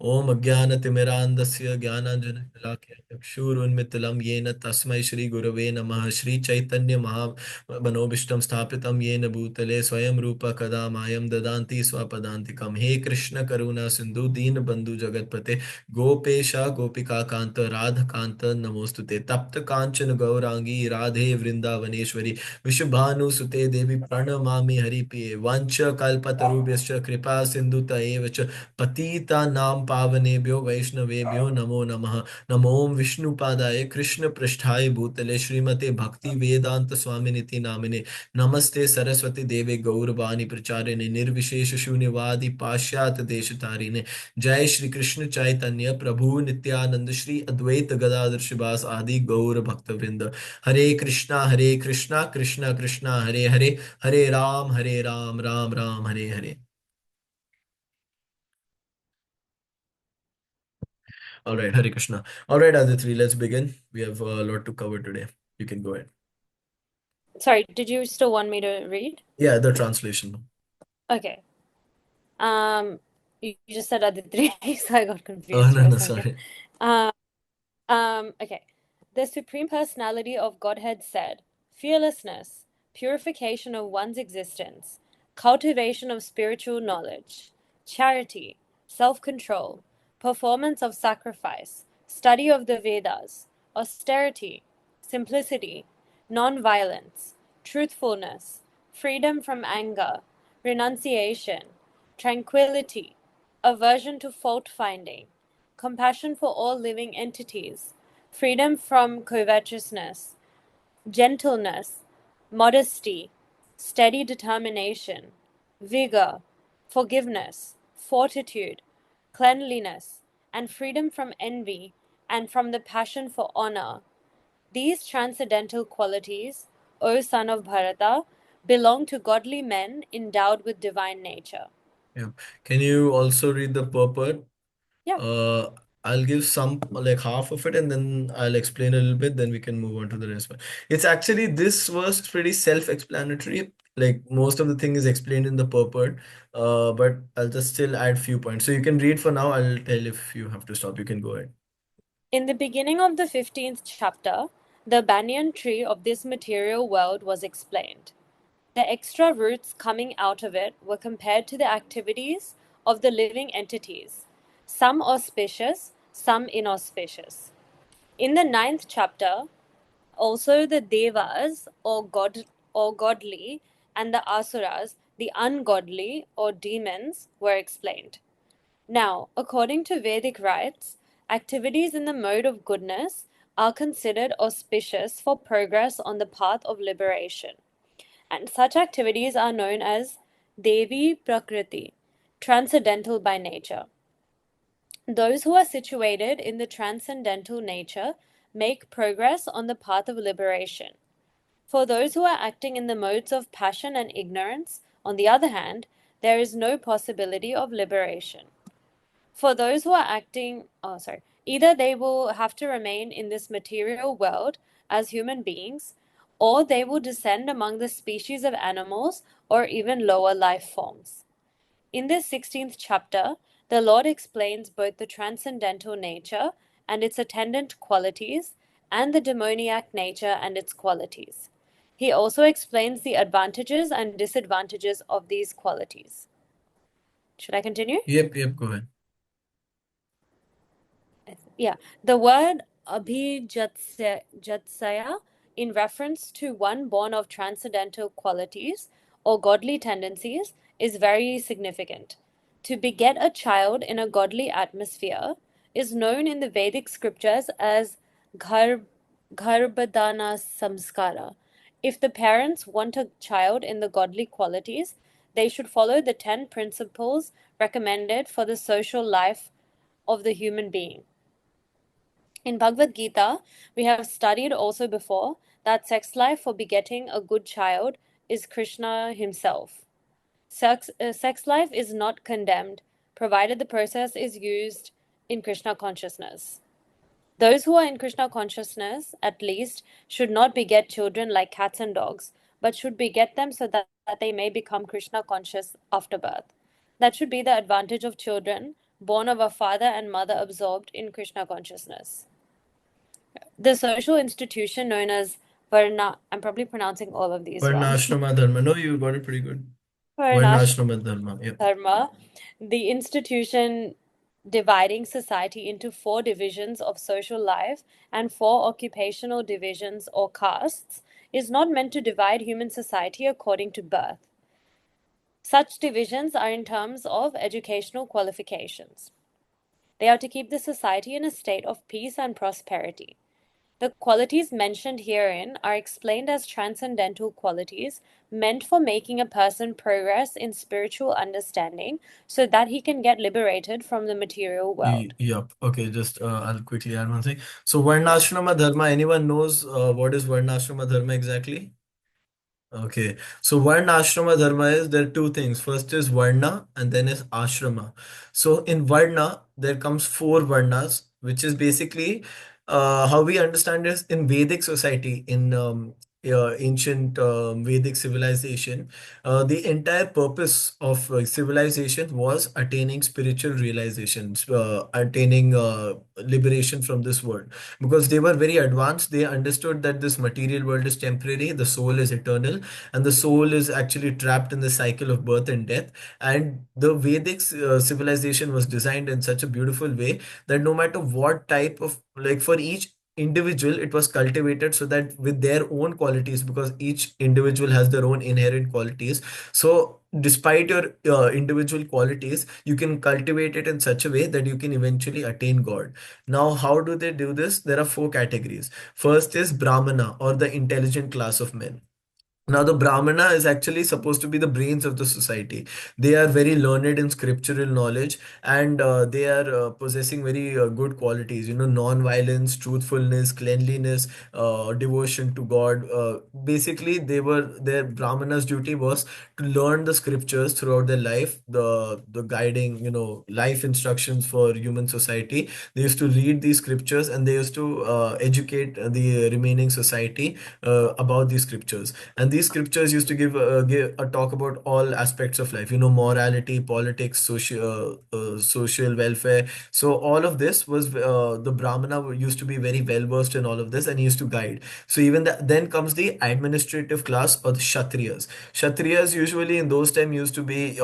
ओम अज्ञानतिमिरान्धस्य ज्ञानाञ्जनशलाकया चक्षुरुन्मिलितं येन तस्मै श्रीगुरवे नमः। श्रीचैतन्य महामनोभीष्टं स्थापितं येन भूतले स्वयं रूप कदा मायं ददाति स्वपदान्तिकं। हे कृष्ण करुणा सिन्धु दीनबन्धु जगत्पते गोपेश गोपिकान्त राधाकान्त नमोस्तुते। तप्त कांचन गौरांगी राधे वृंदावनेश्वरी विश्वभानुसुते देवी प्रणमामि हरिप्रिये। वंश कल्पतरुभ्यश्च कृपा सिन्धुतयेव च पतितानां पावनेभ्यो वैष्णवेभ्यो नमो नमः। नमो विष्णुपादाय कृष्णपृष्ठाय भूतले श्रीमते भक्ति वेदांत स्वामिनिति नामिने। नमस्ते सरस्वती देवे गौरवाणी प्रचारिणे निर्विशेष शून्यवादी पाश्चात्य देशतारिणे। जय श्री कृष्ण चैतन्य प्रभु नित्यानंद श्री अद्वैत गदाधर शिवास आदि गौर भक्त वृंद। हरे कृष्णा कृष्णा कृष्णा हरे हरे, हरे Ram Ram Ram Hare Hare. All right, Hare Krishna. All right, Aditri, let's begin. We have a lot to cover today. You can go ahead. Sorry, did you still want me to read? Yeah, the translation. Okay. You just said Aditri, so I got Oh, confused no, for a no, second. sorry. Um, okay. The Supreme Personality of Godhead said, fearlessness, purification of one's existence, cultivation of spiritual knowledge, charity, self-control, performance of sacrifice, study of the Vedas, austerity, simplicity, non-violence, truthfulness, freedom from anger, renunciation, tranquility, aversion to fault-finding, compassion for all living entities, freedom from covetousness, gentleness, modesty, steady determination, vigor, forgiveness, fortitude, cleanliness, and freedom from envy and from the passion for honor. These transcendental qualities, O son of Bharata, belong to godly men endowed with divine nature. Yeah. Can you also read the purport? Yeah. Uh, I'll give some like half of it and then I'll explain a little bit, then we can move on to the rest. But it's actually this was pretty self-explanatory. Like most of the thing is explained in the purport, but I'll just still add few points. So you can read for now. I'll tell if you have to stop. You can go ahead. In the beginning of the 15th chapter, the banyan tree of this material world was explained. The extra roots coming out of it were compared to the activities of the living entities, some auspicious, some inauspicious. In the ninth chapter, also the devas or godly and the asuras, the ungodly or demons, were explained. Now, according to Vedic rites, activities in the mode of goodness are considered auspicious for progress on the path of liberation, and such activities are known as Devi Prakriti, transcendental by nature. Those who are situated in the transcendental nature make progress on the path of liberation. For those who are acting in the modes of passion and ignorance, on the other hand, there is no possibility of liberation. For those who are either they will have to remain in this material world as human beings, or they will descend among the species of animals or even lower life forms. In this 16th chapter, the Lord explains both the transcendental nature and its attendant qualities, and the demoniac nature and its qualities. He also explains the advantages and disadvantages of these qualities. Should I continue? Yep, go ahead. Yeah, the word abhijatsaya in reference to one born of transcendental qualities or godly tendencies is very significant. To beget a child in a godly atmosphere is known in the Vedic scriptures as garbhadana samskara. If the parents want a child in the godly qualities, they should follow the 10 principles recommended for the social life of the human being. In Bhagavad Gita, we have studied also before that sex life for begetting a good child is Krishna himself. Sex life is not condemned, provided the process is used in Krishna consciousness. Those who are in Krishna consciousness, at least, should not beget children like cats and dogs, but should beget them so that they may become Krishna conscious after birth. That should be the advantage of children born of a father and mother absorbed in Krishna consciousness. The social institution known as Varna, I'm probably pronouncing all of these wrong. Varnashrama dharma. No, you got it pretty good. Varnashram Varnashrama dharma. Yep. Dharma, the institution dividing society into four divisions of social life and four occupational divisions or castes, is not meant to divide human society according to birth. Such divisions are in terms of educational qualifications. They are to keep the society in a state of peace and prosperity. The qualities mentioned herein are explained as transcendental qualities meant for making a person progress in spiritual understanding so that he can get liberated from the material world. Yep. Okay, just I'll quickly add one thing. So Varnashrama dharma, anyone knows what is Varnashrama dharma exactly? Okay, so Varna Ashrama Dharma is there are two things. First is Varna and then is Ashrama. So in Varna, there comes four Varnas, which is basically how we understand this in Vedic society, in ancient Vedic civilization. The entire purpose of civilization was attaining spiritual realizations, attaining liberation from this world because they were very advanced. They understood that this material world is temporary, the soul is eternal, and the soul is actually trapped in the cycle of birth and death. And the Vedic civilization was designed in such a beautiful way that no matter what type of, like, for each individual it was cultivated so that with their own qualities, because each individual has their own inherent qualities. So despite your individual qualities, you can cultivate it in such a way that you can eventually attain God. Now, how do they do this? There are four categories. First is Brahmana, or the intelligent class of men. Now, the Brahmana is actually supposed to be the brains of the society. They are very learned in scriptural knowledge, and they are possessing very good qualities, non-violence, truthfulness, cleanliness, devotion to God. Basically, their Brahmana's duty was to learn the scriptures throughout their life, the guiding, life instructions for human society. They used to read these scriptures and they used to educate the remaining society about these scriptures. And these scriptures used to give a talk about all aspects of life, morality, politics, social welfare. So all of this was the Brahmana used to be very well versed in all of this, and he used to guide. So even then comes the administrative class, or the Kshatriyas. Kshatriyas usually in those time used to be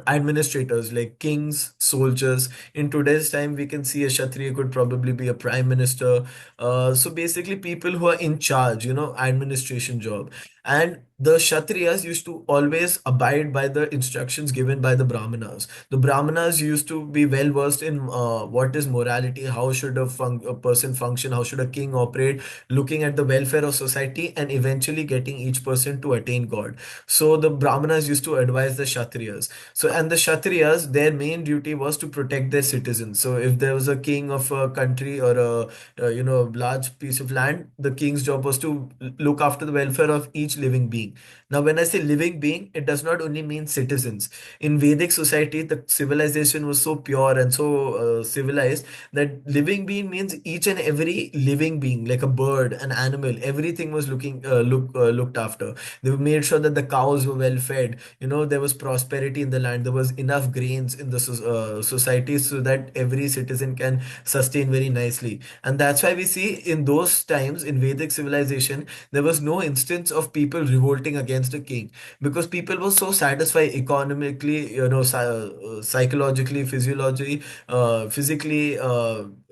administrators, like kings, soldiers. In today's time, we can see a Kshatriya could probably be a prime minister. So basically, people who are in charge, administration job. And the Kshatriyas used to always abide by the instructions given by the Brahmanas. The Brahmanas used to be well versed in what is morality, how should a person function, how should a king operate, looking at the welfare of society, and eventually getting each person to attain God. So the Brahmanas used to advise the Kshatriyas. So, and the Kshatriyas, their main duty was to protect their citizens. So, if there was a king of a country or a large piece of land, the king's job was to look after the welfare of each living being. Now, when I say living being, it does not only mean citizens. In Vedic society, the civilization was so pure and so civilized that living being means each and every living being, like a bird, an animal, everything was looked after. They made sure that the cows were well fed. There was prosperity in the land. There was enough grains in the society so that every citizen can sustain very nicely. And that's why we see in those times in Vedic civilization, there was no instance of people revolting against a king, because people were so satisfied economically, psychologically, physically,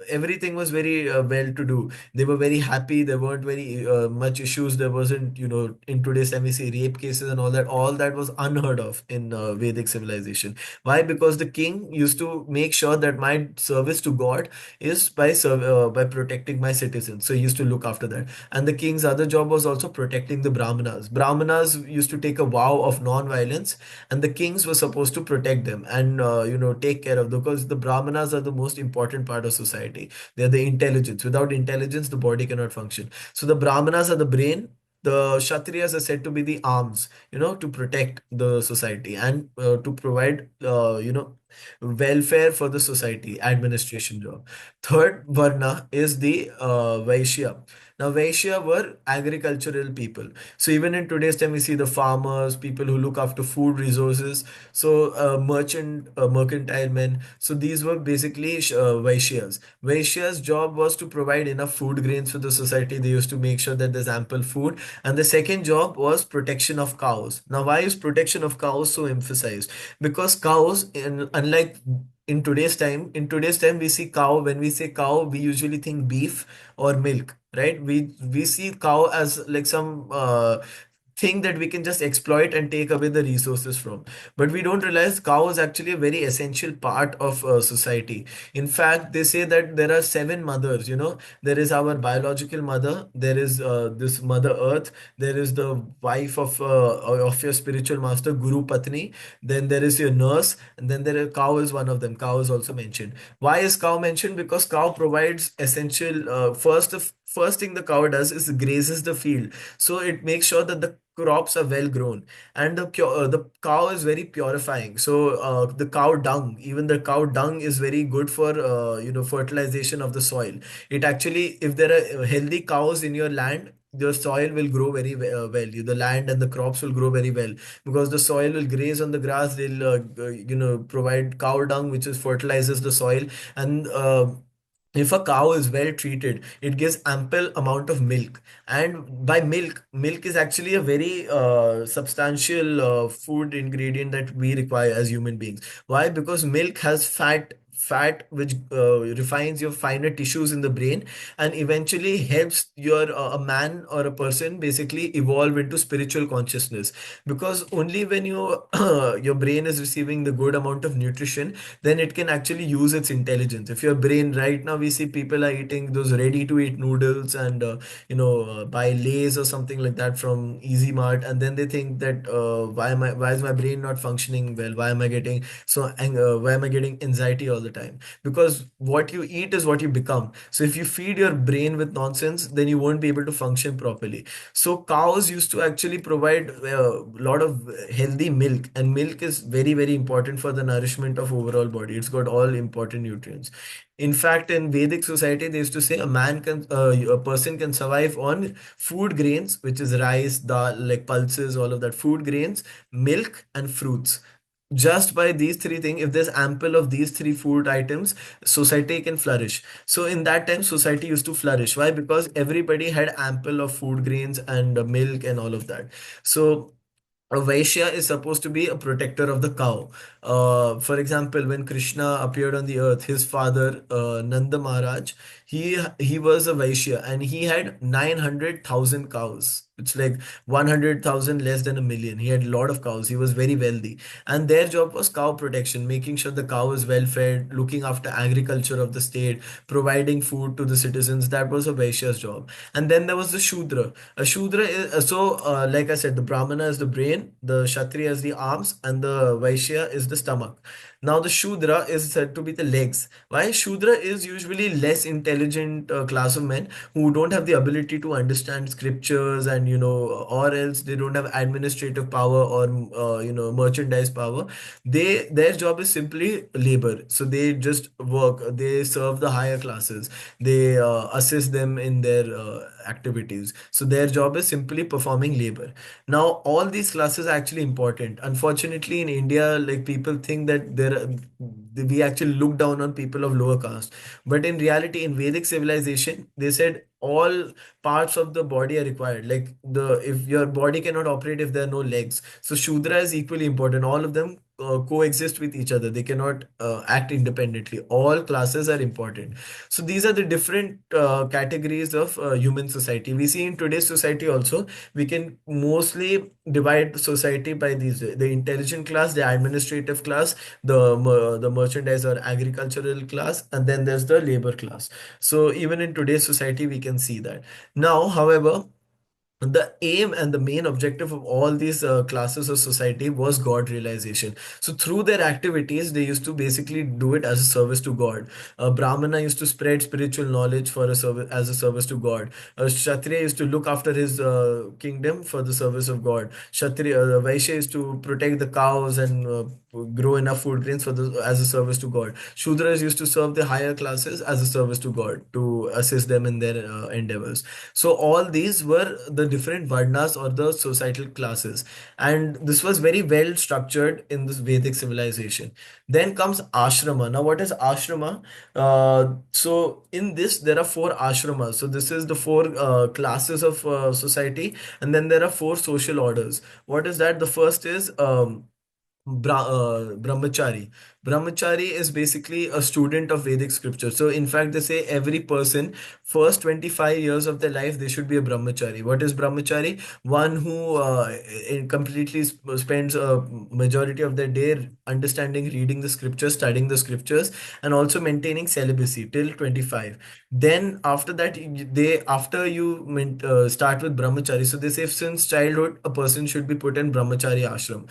everything was very well to do. They were very happy. There weren't very much issues. There wasn't, in today's time we see rape cases and all that. All that was unheard of in Vedic civilization. Why? Because the king used to make sure that my service to God is by protecting my citizens. So he used to look after that. And the king's other job was also protecting the Brahmanas. Brahmanas used to take a vow of non-violence, and the kings were supposed to protect them and take care of them, because the Brahmanas are the most important part of society. They're the intelligence. Without intelligence, the body cannot function. So the Brahmanas are the brain. The Kshatriyas are said to be the arms, to protect the society and to provide, welfare for the society, administration job. Third Varna is the Vaishya. Now Vaishya were agricultural people. So even in today's time, we see the farmers, people who look after food resources. So mercantile men. So these were basically Vaishyas. Vaishya's job was to provide enough food grains for the society. They used to make sure that there's ample food. And the second job was protection of cows. Now, why is protection of cows so emphasized? Because cows, unlike in today's time, we see cow. When we say cow, we usually think beef or milk, right? We see cow as like some thing that we can just exploit and take away the resources from. But we don't realize cow is actually a very essential part of society. In fact, they say that there are seven mothers. There is our biological mother, there is this Mother Earth, there is the wife of your spiritual master, Guru Patni, then there is your nurse, and then there is cow is one of them. Cow is also mentioned. Why is cow mentioned? Because cow provides essential first thing the cow does is grazes the field, so it makes sure that the crops are well grown, and the cow is very purifying. So the cow dung, even the cow dung is very good for fertilization of the soil. It actually, if there are healthy cows in your land, the soil will grow very well. The land and the crops will grow very well, because the soil will graze on the grass. They'll provide cow dung, which is fertilizes the soil. And if a cow is well treated, it gives ample amount of milk. And by milk is actually a very substantial food ingredient that we require as human beings. Why? Because milk has fat which refines your finer tissues in the brain, and eventually helps a man or a person basically evolve into spiritual consciousness. Because only when your brain is receiving the good amount of nutrition, then it can actually use its intelligence. If your brain, right now we see people are eating those ready to eat noodles and buy Lays or something like that from Easy Mart, and then they think that why is my brain not functioning well? Why am I getting anxiety all the time? Because what you eat is what you become. So if you feed your brain with nonsense, then you won't be able to function properly. So cows used to actually provide a lot of healthy milk, and milk is very, very important for the nourishment of overall body. It's got all important nutrients. In fact, in Vedic society, they used to say a person can survive on food grains, which is rice, dal, like pulses, all of that, food grains, milk, and fruits. Just by these three things, if there's ample of these three food items, society can flourish. So in that time, society used to flourish. Why? Because everybody had ample of food grains and milk and all of that. So a Vaishya is supposed to be a protector of the cow. For example, when Krishna appeared on the earth, his father, Nanda Maharaj, he was a Vaishya, and he had 900,000 cows. It's like 100,000 less than a million. He had a lot of cows. He was very wealthy. And their job was cow protection, making sure the cow is well fed, looking after agriculture of the state, providing food to the citizens. That was a Vaishya's job. And then there was the Shudra. A Shudra is like I said, the Brahmana is the brain, the Kshatriya is the arms, and the Vaishya is the stomach. Now the Shudra is said to be the legs. Why? Shudra is usually less intelligent class of men who don't have the ability to understand scriptures, and or else they don't have administrative power or merchandise power. Their job is simply labor. So they just work. They serve the higher classes. They assist them in their activities. So their job is simply performing labor. Now all these classes are actually important. Unfortunately, in India, like, people think that we actually look down on people of lower caste. But in reality, in Vedic civilization, they said all parts of the body are required. Like, the if your body cannot operate if there are no legs, so Shudra is equally important. All of them coexist with each other. They cannot act independently. All classes are important. So these are the different categories of human society. We see in today's society also, we can mostly divide the society by the intelligent class, the administrative class, the merchandise or agricultural class, and then there's the labor class. So even in today's society, we can see that. Now, however, the aim and the main objective of all these classes of society was God realization. So through their activities, they used to basically do it as a service to God. Brahmana used to spread spiritual knowledge for a service, as a service to God. Kshatriya used to look after his kingdom for the service of God. Vaishya used to protect the cows and grow enough food grains for the as a service to God. Shudras used to serve the higher classes as a service to God to assist them in their endeavors. So all these were the different varnas or the societal classes, and this was very well structured in this Vedic civilization. Then comes ashrama. Now, what is ashrama? So in this there are four ashramas. So this is the four classes of society, and then there are four social orders. What is that? The first is brahmachari. Brahmachari is basically a student of Vedic scripture. So, in fact, they say every person, first 25 years of their life, they should be a brahmachari. What is brahmachari? One who completely spends a majority of their day understanding, reading the scriptures, studying the scriptures, and also maintaining celibacy till 25. Then, after that, after you start with brahmachari, so they say since childhood, a person should be put in brahmachari ashram.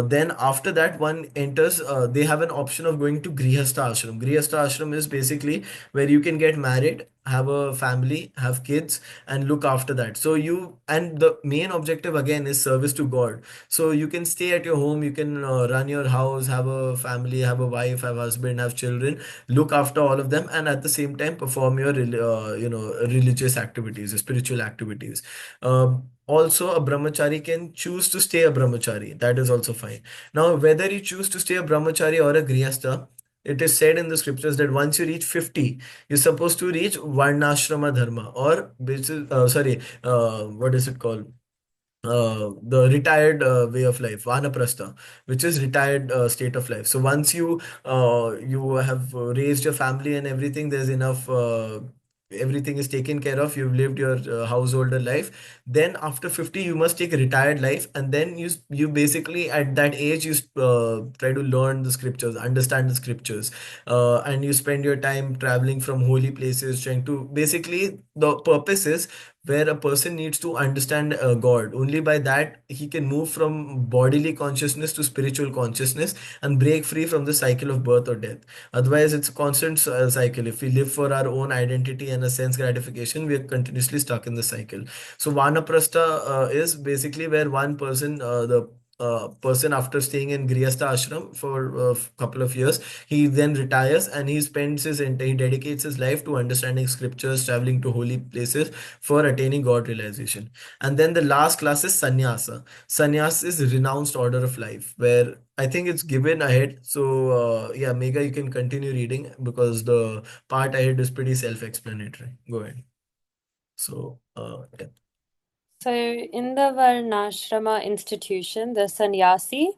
Then after that, one enters. They have an option of going to Grihastha ashram. Grihastha ashram is basically where you can get married, have a family, have kids, and look after that. So you and the main objective again is service to God. So you can stay at your home, you can run your house, have a family, have a wife, have husband, have children, look after all of them, and at the same time perform your religious activities, spiritual activities. Also, a brahmachari can choose to stay a brahmachari. That is also fine. Now, whether you choose to stay a brahmachari or a grihastha, it is said in the scriptures that once you reach 50, you're supposed to reach varnashrama dharma, or what is it called? The retired way of life, vanaprastha, which is retired state of life. So once you have raised your family and everything, there's enough. Everything is taken care of. You've lived your householder life. Then after 50, you must take a retired life, and then you basically at that age you try to learn the scriptures, understand the scriptures, and you spend your time traveling from holy places, trying to basically the purpose is where a person needs to understand God. Only by that he can move from bodily consciousness to spiritual consciousness and break free from the cycle of birth or death. Otherwise, it's a constant cycle. If we live for our own identity and a sense gratification, we are continuously stuck in the cycle. So, Vanaprastha is basically where one person, the person after staying in Grihastha ashram for a couple of years, he then retires and he dedicates his life to understanding scriptures, traveling to holy places for attaining God realization. And then the last class is sannyasa. Sannyas is renounced order of life, where I think it's given ahead. So yeah, Mega, you can continue reading because the part ahead is pretty self-explanatory. Go ahead. So yeah. So, in the Varnashrama institution, the sannyasi,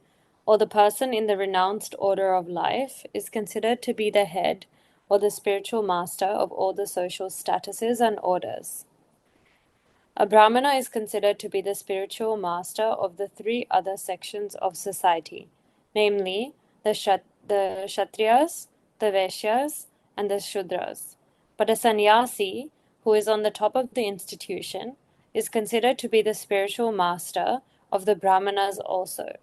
or the person in the renounced order of life, is considered to be the head or the spiritual master of all the social statuses and orders. A Brahmana is considered to be the spiritual master of the three other sections of society, namely the Kshatriyas, the Vaishyas, and the Shudras. But a sannyasi, who is on the top of the institution, is considered to be the spiritual master of the Brahmanas also.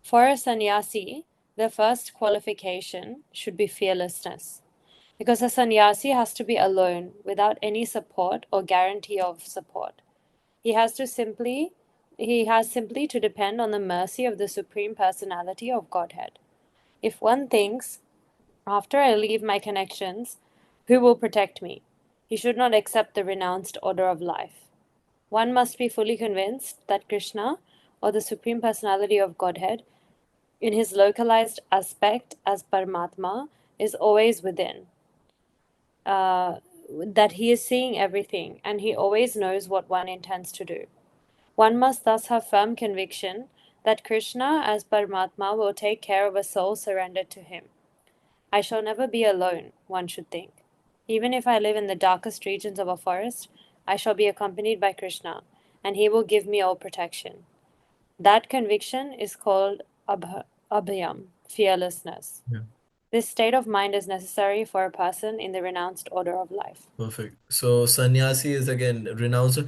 For a sannyasi, the first qualification should be fearlessness, because a sannyasi has to be alone without any support or guarantee of support. He has simply to depend on the mercy of the Supreme Personality of Godhead. If one thinks, after I leave my connections, who will protect me? He should not accept the renounced order of life. One must be fully convinced that Krishna, or the Supreme Personality of Godhead, in his localized aspect as Paramatma, is always within. That he is seeing everything, and he always knows what one intends to do. One must thus have firm conviction that Krishna, as Paramatma, will take care of a soul surrendered to him. I shall never be alone, one should think. Even if I live in the darkest regions of a forest, I shall be accompanied by Krishna, and he will give me all protection. That conviction is called abhayam, fearlessness. Yeah. This state of mind is necessary for a person in the renounced order of life. Perfect. So sannyasi is again renounced.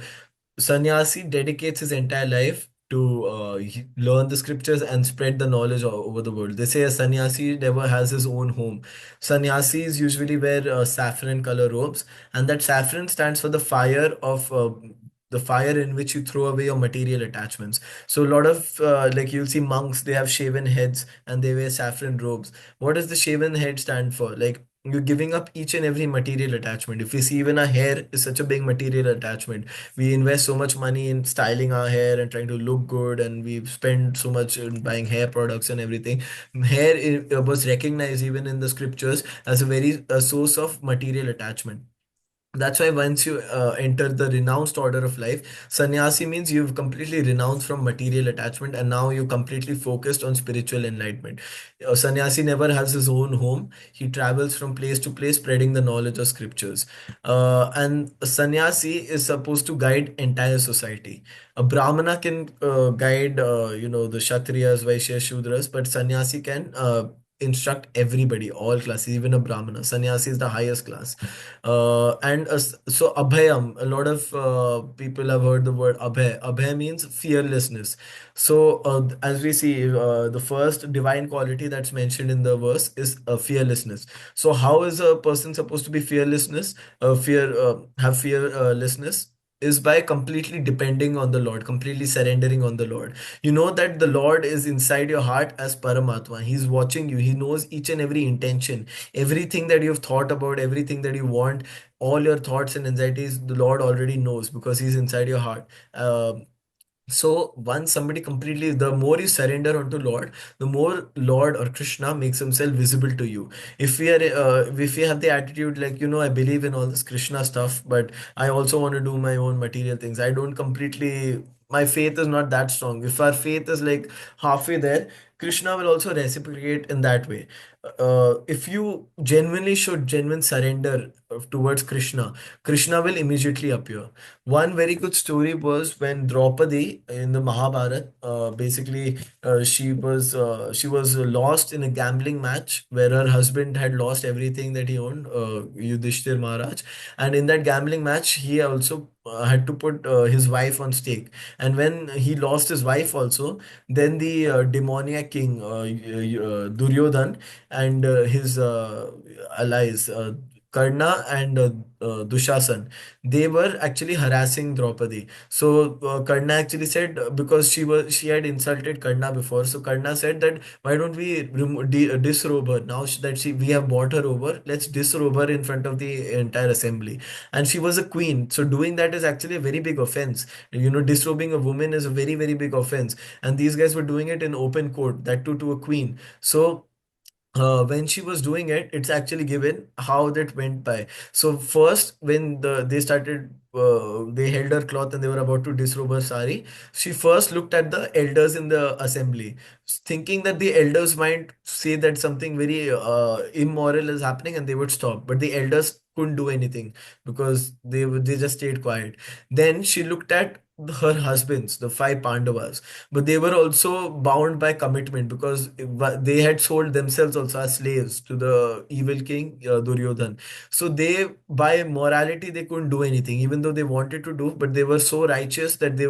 Sannyasi dedicates his entire life to learn the scriptures and spread the knowledge over the world. They say a sannyasi never has his own home. Sannyasis usually wear saffron color robes, and that saffron stands for the fire of the fire in which you throw away your material attachments. So a lot of like you'll see monks, they have shaven heads and they wear saffron robes. What does the shaven head stand for? Like you're giving up each and every material attachment. If we see, even our hair is such a big material attachment. We invest so much money in styling our hair and trying to look good, and we spend so much in buying hair products and everything. Hair was recognized even in the scriptures as a source of material attachment. That's why once you enter the renounced order of life, sannyasi means you've completely renounced from material attachment and now you're completely focused on spiritual enlightenment. Sannyasi never has his own home. He travels from place to place spreading the knowledge of scriptures. And a sannyasi is supposed to guide entire society. A brahmana can guide, the kshatriyas, vaishyas, shudras, but sannyasi can instruct everybody, all classes, even a brahmana. Sannyasi is the highest class. So abhayam, a lot of people have heard the word abhay. Abhay means fearlessness. So as we see, the first divine quality that's mentioned in the verse is fearlessness. So how is a person supposed to be fearlessness? Have fearlessness is by completely depending on the Lord, completely surrendering on the Lord. You know that the Lord is inside your heart as Paramatma. He's watching you. He knows each and every intention, everything that you've thought about, everything that you want, all your thoughts and anxieties, the Lord already knows because He's inside your heart. So once somebody completely, the more you surrender unto Lord, the more Lord or Krishna makes himself visible to you. If we have the attitude like, I believe in all this Krishna stuff, but I also want to do my own material things. I don't completely, my faith is not that strong. If our faith is like halfway there, Krishna will also reciprocate in that way. If you genuinely should genuine surrender towards Krishna, Krishna will immediately appear. One very good story was when Draupadi in the Mahabharata, basically, she was lost in a gambling match where her husband had lost everything that he owned, Yudhishthir Maharaj, and in that gambling match, he also had to put his wife on stake. And when he lost his wife also, then the demoniac king Duryodhan and his allies. Karna and Dushasan, they were actually harassing Draupadi. So Karna actually said, because she had insulted Karna before. So Karna said that why don't we disrobe her now that we have bought her over? Let's disrobe her in front of the entire assembly. And she was a queen, so doing that is actually a very big offense. Disrobing a woman is a very very big offense, and these guys were doing it in open court, that too to a queen. So when she was doing it, it's actually given how that went by. So first, when they held her cloth and they were about to disrobe her sari. She first looked at the elders in the assembly, thinking that the elders might say that something very immoral is happening, and they would stop. But the elders couldn't do anything because they just stayed quiet. Then she looked at her husbands, the five Pandavas, but they were also bound by commitment because they had sold themselves also as slaves to the evil king Duryodhan. So by morality, they couldn't do anything, even though they wanted to do, but they were so righteous that they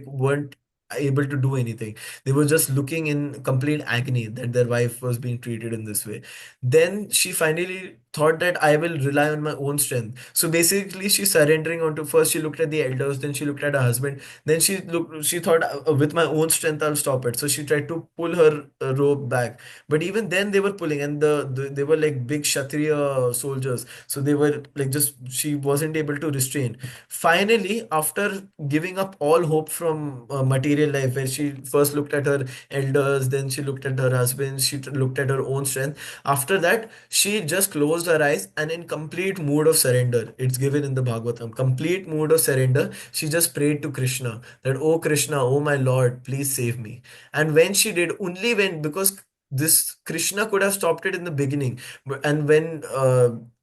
weren't able to do anything. They were just looking in complete agony that their wife was being treated in this way. Then she finally thought that I will rely on my own strength. So basically, she surrendering onto, first she looked at the elders, then she looked at her husband, then she thought, with my own strength, I'll stop it. So she tried to pull her rope back. But even then, they were pulling, and they were like big Kshatriya soldiers. So they were like, just, she wasn't able to restrain. Finally, after giving up all hope from material life, where she first looked at her elders, then she looked at her husband, she looked at her own strength. After that, she just closed her eyes and in complete mood of surrender. It's given in the Bhagavatam. Complete mood of surrender. She just prayed to Krishna that, oh Krishna, oh my Lord, please save me. And when she did, only when, because this Krishna could have stopped it in the beginning. And when,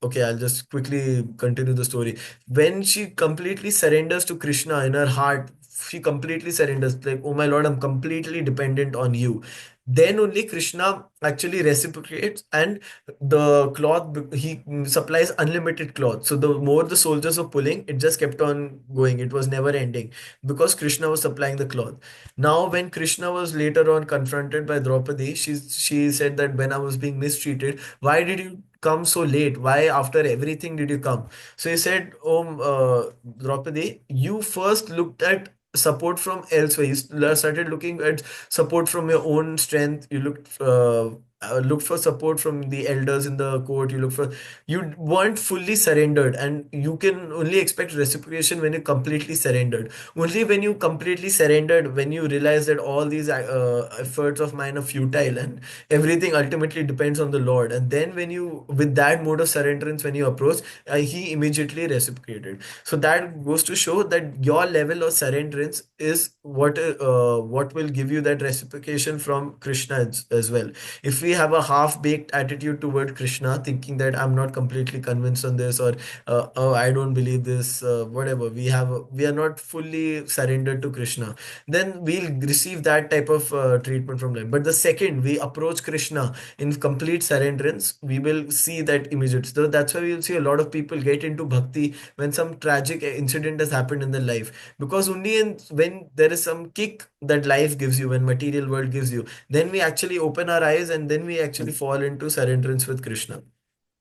okay, I'll just quickly continue the story. When she completely surrenders to Krishna in her heart, she completely surrenders, like, oh my Lord, I'm completely dependent on you. Then only Krishna actually reciprocates, and the cloth, he supplies unlimited cloth. So the more the soldiers were pulling, it just kept on going. It was never ending because Krishna was supplying the cloth. Now, when Krishna was later on confronted by Draupadi, she said that when I was being mistreated, why did you come so late? Why after everything did you come? So he said, oh, Draupadi, you first looked at support from elsewhere. You started looking at support from your own strength. You looked for support from the elders in the court. You weren't fully surrendered, and you can only expect reciprocation when you completely surrendered. Only when you completely surrendered, when you realize that all these efforts of mine are futile and everything ultimately depends on the Lord. And then when you, with that mode of surrenderance, when you approach, he immediately reciprocated. So that goes to show that your level of surrenderance is what will give you that reciprocation from Krishna as well. If we have a half-baked attitude toward Krishna, thinking that I'm not completely convinced on this, or oh, I don't believe this, whatever, we are not fully surrendered to Krishna, then we'll receive that type of treatment from them. But the second we approach Krishna in complete surrenderance, we will see that immediate. So that's why we'll see a lot of people get into bhakti when some tragic incident has happened in their life, because only when there is some kick that life gives you, when material world gives you, then we actually open our eyes, and then we actually fall into surrenderance with Krishna.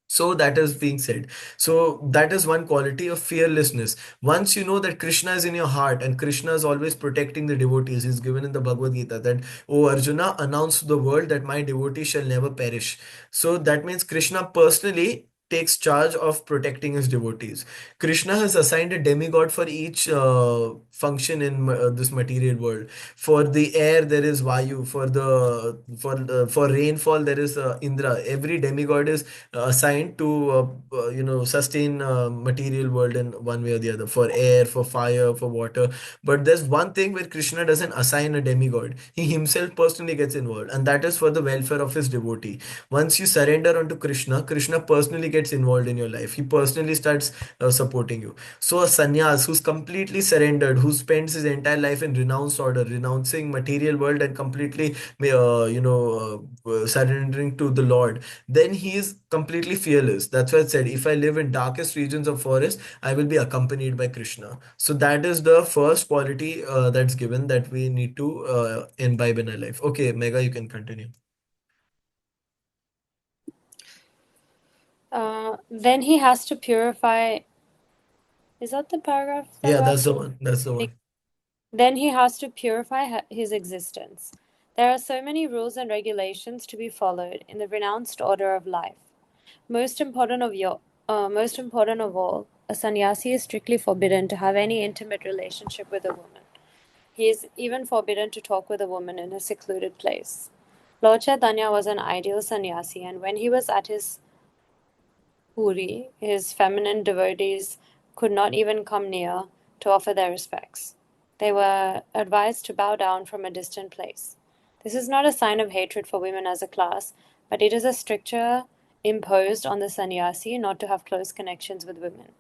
So that is being said. So that is one quality of fearlessness. Once you know that Krishna is in your heart and Krishna is always protecting the devotees, he's given in the Bhagavad Gita that, "O Arjuna, announce to the world that my devotees shall never perish." So that means Krishna personally takes charge of protecting his devotees. Krishna has assigned a demigod for each function in this material world. For the air, there is Vayu. For rainfall, there is Indra. Every demigod is assigned to sustain material world in one way or the other, for air, for fire, for water. But there's one thing where Krishna doesn't assign a demigod. He himself personally gets involved, and that is for the welfare of his devotee. Once you surrender unto Krishna, Krishna personally gets involved in your life. He personally starts supporting you. So a sannyas who's completely surrendered, who spends his entire life in renounced order, renouncing material world and completely surrendering to the Lord, then he is completely fearless. That's why it said, if I live in darkest regions of forest, I will be accompanied by Krishna. So that is the first quality that's given, that we need to imbibe in our life. Okay, Mega, you can continue. Then he has to purify. Is that the paragraph that Yeah, we're that's up the to? one. That's the one. Then he has to purify his existence. There are so many rules and regulations to be followed in the renounced order of life. Most important of all, a sannyasi is strictly forbidden to have any intimate relationship with a woman. He is even forbidden to talk with a woman in a secluded place. Lord Chaitanya was an ideal sannyasi, and when he was at his puri, his feminine devotees could not even come near to offer their respects. They were advised to bow down from a distant place. This is not a sign of hatred for women as a class, but it is a stricture imposed on the sannyasi not to have close connections with women.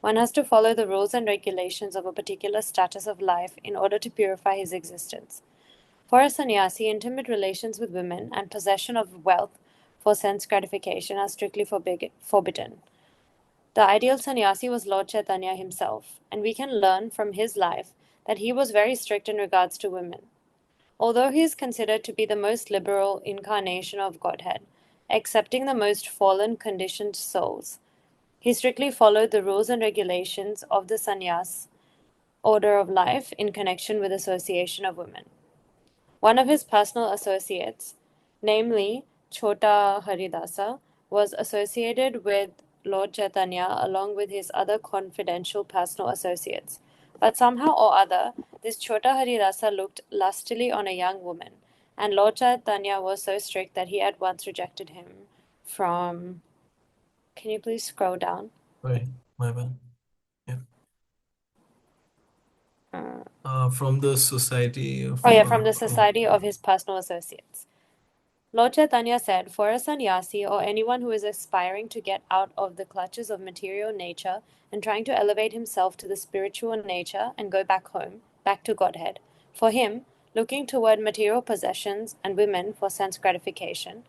One has to follow the rules and regulations of a particular status of life in order to purify his existence. For a sannyasi, intimate relations with women and possession of wealth for sense gratification are strictly forbidden. The ideal sannyasi was Lord Chaitanya himself, and we can learn from his life that he was very strict in regards to women. Although he is considered to be the most liberal incarnation of Godhead, accepting the most fallen conditioned souls, he strictly followed the rules and regulations of the sannyas order of life in connection with association of women. One of his personal associates, namely Chota Haridasa, was associated with Lord Chaitanya along with his other confidential personal associates. But somehow or other, this Chota Haridasa looked lustily on a young woman, and Lord Chaitanya was so strict that he at once rejected him from. Can you please scroll down? Right, my bad. Yeah. Uh, From the society oh, of yeah, from the society of his personal associates. Lord Chaitanya said, for a sannyasi or anyone who is aspiring to get out of the clutches of material nature and trying to elevate himself to the spiritual nature and go back home, back to Godhead, for him, looking toward material possessions and women for sense gratification,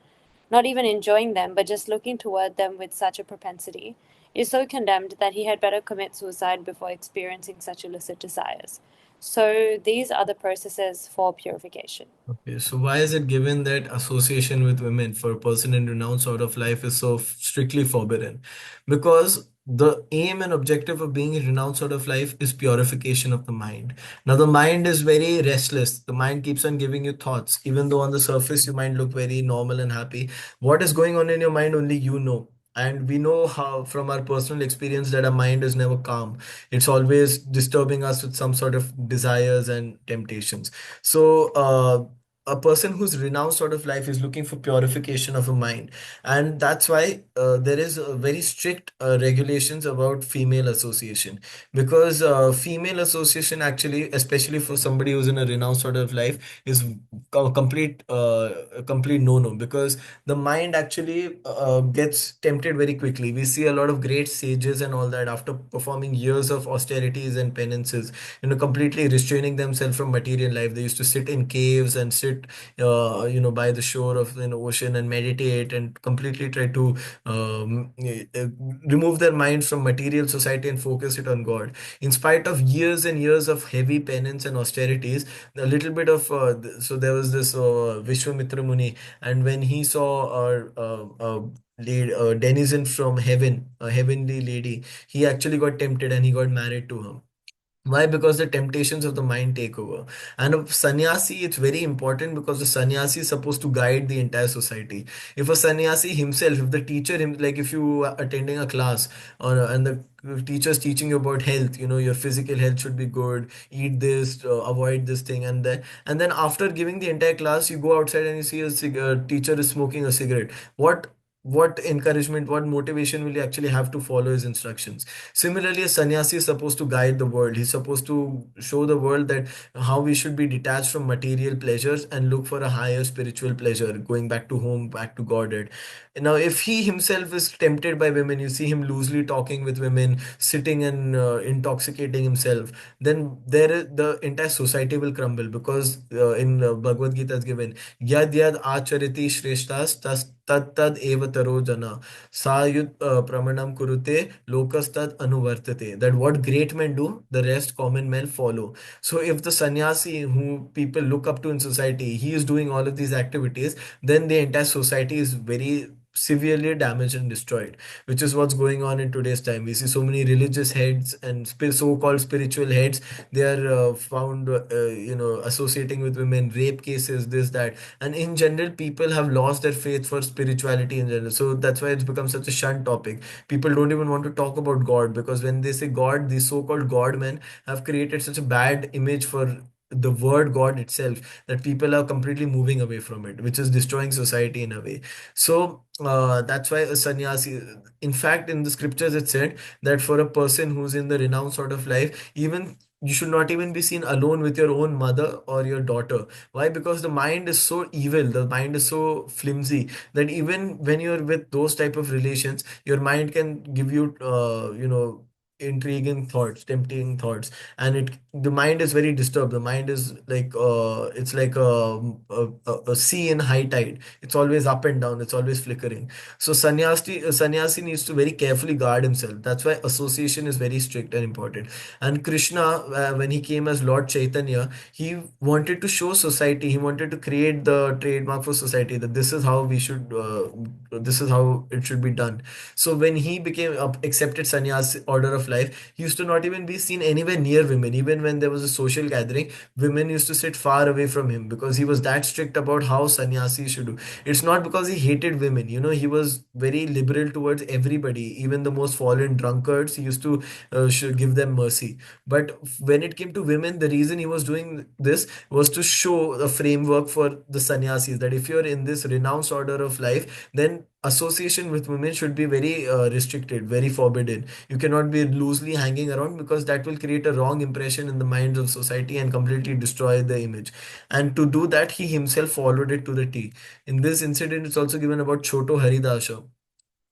not even enjoying them, but just looking toward them with such a propensity, is so condemned that he had better commit suicide before experiencing such illicit desires. So these are the processes for purification. Okay, so why is it given that association with women for a person in renowned sort of life is so strictly forbidden? Because the aim and objective of being in renowned sort of life is purification of the mind. Now, the mind is very restless. The mind keeps on giving you thoughts, even though on the surface you might look very normal and happy. What is going on in your mind, only you know. And we know how, from our personal experience, that our mind is never calm. It's always disturbing us with some sort of desires and temptations. So, a person who's renounced sort of life is looking for purification of a mind, and that's why there is very strict regulations about female association, because female association actually, especially for somebody who's in a renounced sort of life, is a complete no-no, because the mind actually gets tempted very quickly. We see a lot of great sages and all that, after performing years of austerities and penances, completely restraining themselves from material life. They used to sit in caves and sit by the shore of an ocean and meditate and completely try to remove their minds from material society and focus it on God. In spite of years and years of heavy penance and austerities, a little bit of so there was this Vishwamitra Muni, and when he saw a denizen from heaven, a heavenly lady, he actually got tempted and he got married to her. Why? Because the temptations of the mind take over. And a sannyasi, it's very important, because the sannyasi is supposed to guide the entire society. If a sannyasi himself, if the teacher, like if you are attending a class, and the teacher is teaching you about health, your physical health should be good, eat this, avoid this thing, and then after giving the entire class, you go outside and you see a teacher is smoking a cigarette. What encouragement, what motivation will you actually have to follow his instructions? Similarly, a sannyasi is supposed to guide the world. He's supposed to show the world that how we should be detached from material pleasures and look for a higher spiritual pleasure, going back to home, back to Godhead. Now, if he himself is tempted by women, you see him loosely talking with women, sitting and intoxicating himself, then the entire society will crumble, because in Bhagavad Gita is given, Yad Yad Achariti Shreshtas Tas Tad Tad Eva Taro Jana Sayut Pramanam Kurute Lokastad Anuvartate. That what great men do, the rest common men follow. So if the sannyasi who people look up to in society, he is doing all of these activities, then the entire society is very severely damaged and destroyed, which is what's going on in today's time. We see so many religious heads and so-called spiritual heads. They are found associating with women, rape cases, this, that, and in general people have lost their faith for spirituality in general. So that's why it's become such a shunned topic. People don't even want to talk about God, because when they say God, these so-called God men have created such a bad image for the word God itself, that people are completely moving away from it, which is destroying society in a way. So that's why a sannyasi, in fact, in the scriptures, it said that for a person who's in the renounced sort of life, even you should not even be seen alone with your own mother or your daughter. Why? Because the mind is so evil, the mind is so flimsy, that even when you're with those type of relations, your mind can give you, intriguing thoughts, tempting thoughts, and the mind is very disturbed. The mind is like it's like a sea in high tide. It's always up and down. It's always flickering. So sannyasi needs to very carefully guard himself. That's why association is very strict and important. And Krishna, when he came as Lord Chaitanya, he wanted to show society. He wanted to create the trademark for society, that this is how we should. This is how it should be done. So when he became accepted sannyas order of life, he used to not even be seen anywhere near women. Even when there was a social gathering, women used to sit far away from him, because he was that strict about how sannyasi should do. It's not because he hated women. He was very liberal towards everybody, even the most fallen drunkards. He used to should give them mercy. But when it came to women, the reason he was doing this was to show a framework for the sannyasis, that if you're in this renounced order of life, then association with women should be very restricted, very forbidden. You cannot be loosely hanging around, because that will create a wrong impression in the minds of society and completely destroy the image. And to do that, he himself followed it to the T. In this incident, it's also given about Choto Haridasa.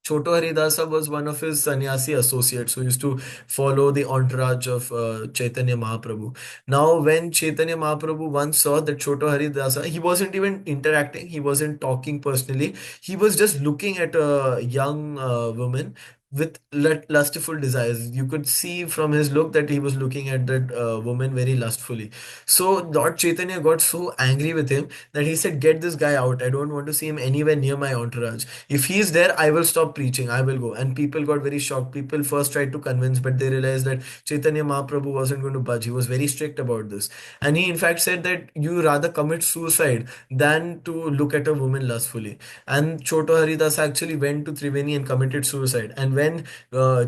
Choto Haridasa was one of his sannyasi associates who used to follow the entourage of Chaitanya Mahaprabhu. Now, when Chaitanya Mahaprabhu once saw that Choto Haridasa, he wasn't even interacting, he wasn't talking personally, he was just looking at a young woman. with lustful desires. You could see from his look that he was looking at that woman very lustfully. So Lord Chaitanya got so angry with him that he said, "Get this guy out. I don't want to see him anywhere near my entourage. If he's there, I will stop preaching. I will go." And people got very shocked. People first tried to convince, but they realized that Chaitanya Mahaprabhu wasn't going to budge. He was very strict about this. And he, in fact, said that you rather commit suicide than to look at a woman lustfully. And Choto Haridas actually went to Triveni and committed suicide. And when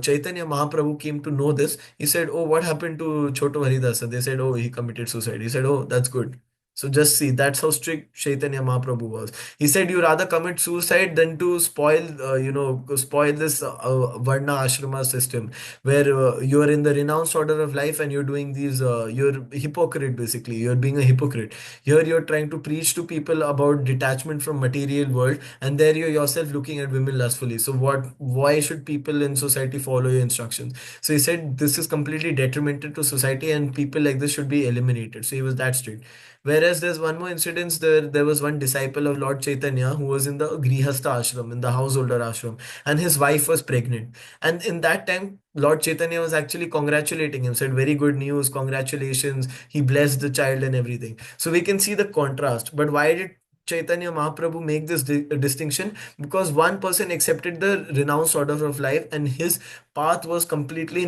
Chaitanya Mahaprabhu came to know this, he said, "Oh, what happened to Choto Haridasa?" They said, "Oh, he committed suicide." He said, "Oh, that's good." So just see, that's how strict Chaitanya Mahaprabhu was. He said, "You rather commit suicide than to spoil, spoil this Varna Ashrama system, where you are in the renounced order of life and you're doing these, you're hypocrite basically. You're being a hypocrite. Here you're trying to preach to people about detachment from material world, and there you're yourself looking at women lustfully. So what? Why should people in society follow your instructions?" So he said this is completely detrimental to society, and people like this should be eliminated. So he was that strict. Whereas there's one more incident. There was one disciple of Lord Chaitanya who was in the Grihastha ashram, in the householder ashram, and his wife was pregnant. And in that time, Lord Chaitanya was actually congratulating him, said, "Very good news, congratulations." He blessed the child and everything. So we can see the contrast. But why did Chaitanya Mahaprabhu make this distinction? Because one person accepted the renounced order of life, and his path was completely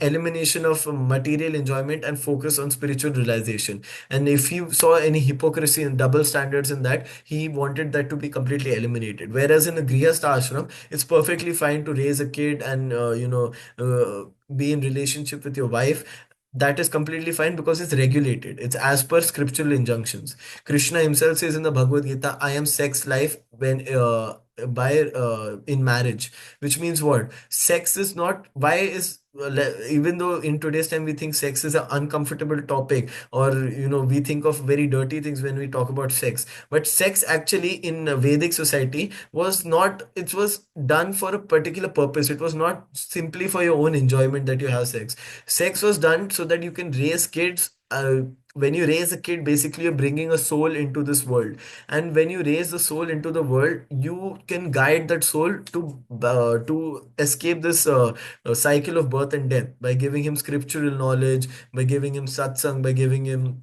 elimination of material enjoyment and focus on spiritual realization. And if he saw any hypocrisy and double standards in that, he wanted that to be completely eliminated. Whereas in a Grihastha ashram, it's perfectly fine to raise a kid and be in relationship with your wife. That is completely fine because it's regulated. It's as per scriptural injunctions. Krishna himself says in the Bhagavad Gita, "I am sex life when by in marriage," which means what? Sex is not. Why is even though in today's time we think sex is an uncomfortable topic, or we think of very dirty things when we talk about sex, but sex actually in a Vedic society was not. It was done for a particular purpose. It was not simply for your own enjoyment that you have sex. Sex was done so that you can raise kids. When you raise a kid, basically you're bringing a soul into this world, and when you raise the soul into the world, you can guide that soul to escape this cycle of birth and death by giving him scriptural knowledge, by giving him satsang, by giving him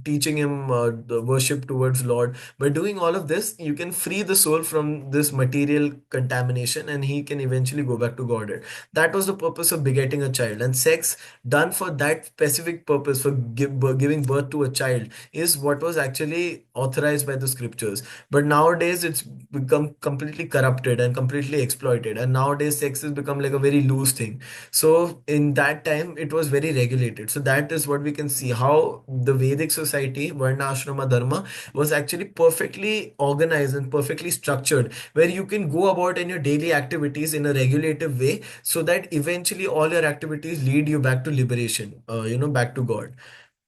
teaching him the worship towards Lord. By doing all of this, you can free the soul from this material contamination, and he can eventually go back to Godhead. That was the purpose of begetting a child. And sex done for that specific purpose, for giving birth to a child, is what was actually authorized by the scriptures. But nowadays it's become completely corrupted and completely exploited, and nowadays sex has become like a very loose thing. So in that time it was very regulated. So that is what we can see, how the Vedic society, Varna Ashrama Dharma, was actually perfectly organized and perfectly structured, where you can go about in your daily activities in a regulative way, so that eventually all your activities lead you back to liberation, back to God.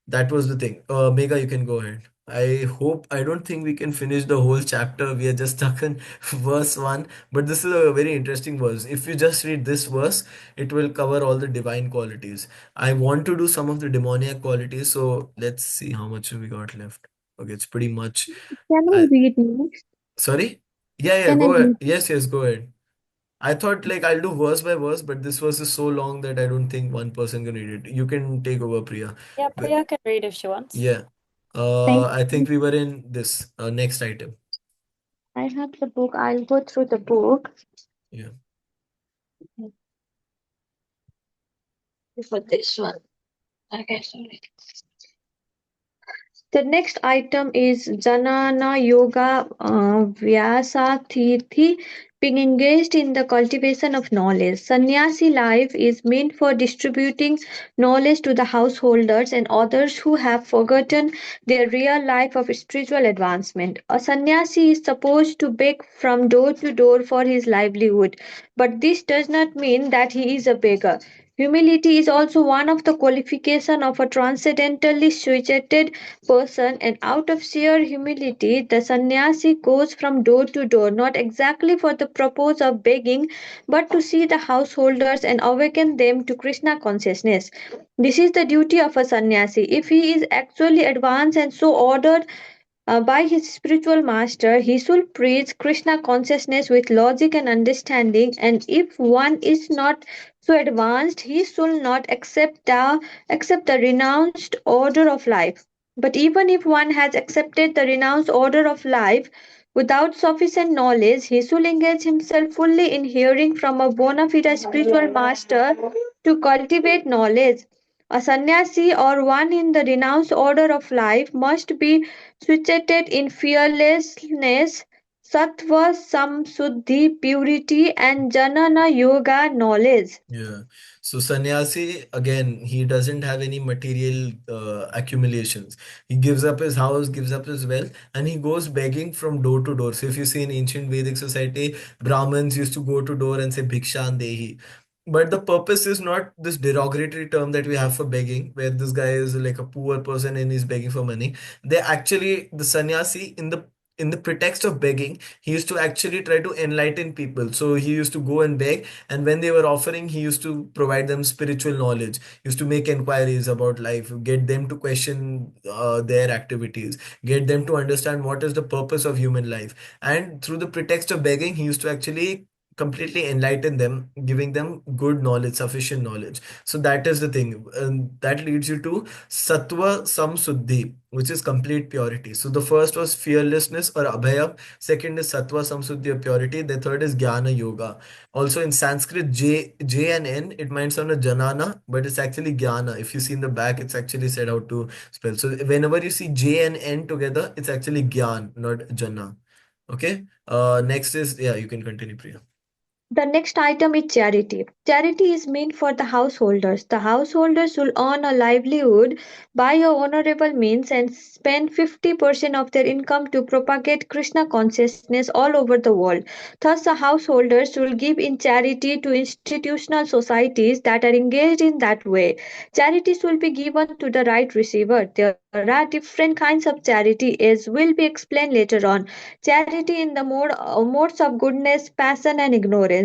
That was the thing. Mega, you can go ahead. I don't think we can finish the whole chapter. We are just stuck in verse 1. But this is a very interesting verse. If you just read this verse, it will cover all the divine qualities. I want to do some of the demoniac qualities. So let's see how much we got left. Okay, it's pretty much. Can I I read next? Sorry? Yeah, yeah, Can I go ahead. read? Yes, yes, go ahead. I thought like I'll do verse by verse, but this verse is so long that I don't think one person can read it. You can take over, Priya. Yeah, Priya can read if she wants. Yeah. Thank I think you. we were in this next item. I have the book. I'll go through the book Yeah. for this one. Okay, sorry. The next item is Janana Yoga Vyasa Tirthi, being engaged in the cultivation of knowledge. Sannyasi life is meant for distributing knowledge to the householders and others who have forgotten their real life of spiritual advancement. A sannyasi is supposed to beg from door to door for his livelihood, but this does not mean that he is a beggar. Humility is also one of the qualifications of a transcendentally situated person, and out of sheer humility, the sannyasi goes from door to door, not exactly for the purpose of begging, but to see the householders and awaken them to Krishna consciousness. This is the duty of a sannyasi. If he is actually advanced and so ordered, by his spiritual master, he should preach Krishna consciousness with logic and understanding. And if one is not so advanced, he should not accept the renounced order of life. But even if one has accepted the renounced order of life without sufficient knowledge, he should engage himself fully in hearing from a bona fide spiritual master to cultivate knowledge. A sannyasi or one in the renounced order of life must be situated in fearlessness, sattva, samsuddhi, purity, and jnana yoga knowledge. Yeah. So sannyasi, again, he doesn't have any material accumulations. He gives up his house, gives up his wealth, and he goes begging from door to door. So if you see in ancient Vedic society, Brahmins used to go to door and say Bhikshan Dehi. But the purpose is not this derogatory term that we have for begging, where this guy is like a poor person and he's begging for money. They actually, the sannyasi, in the pretext of begging, he used to actually try to enlighten people. So he used to go and beg, and when they were offering, he used to provide them spiritual knowledge. He used to make inquiries about life, get them to question their activities, get them to understand what is the purpose of human life. And through the pretext of begging, he used to actually completely enlighten them, giving them good knowledge, sufficient knowledge. So that is the thing, and that leads you to sattva samsuddhi, which is complete purity. So the first was fearlessness or abhaya, second is sattva samsuddhi or purity, the third is jnana yoga. Also in Sanskrit, J and N, it might sound a janana, but it's actually jnana. If you see in the back, it's actually said how to spell. So whenever you see J and N together, it's actually gyan, not jana. Okay. Next is, yeah, you can continue, Priya. The next item is charity. Charity is meant for the householders. The householders will earn a livelihood by a honorable means and spend 50% of their income to propagate Krishna consciousness all over the world. Thus, the householders will give in charity to institutional societies that are engaged in that way. Charities will be given to the right receiver. There are different kinds of charity, as will be explained later on. Charity in the modes of goodness, passion, and ignorance.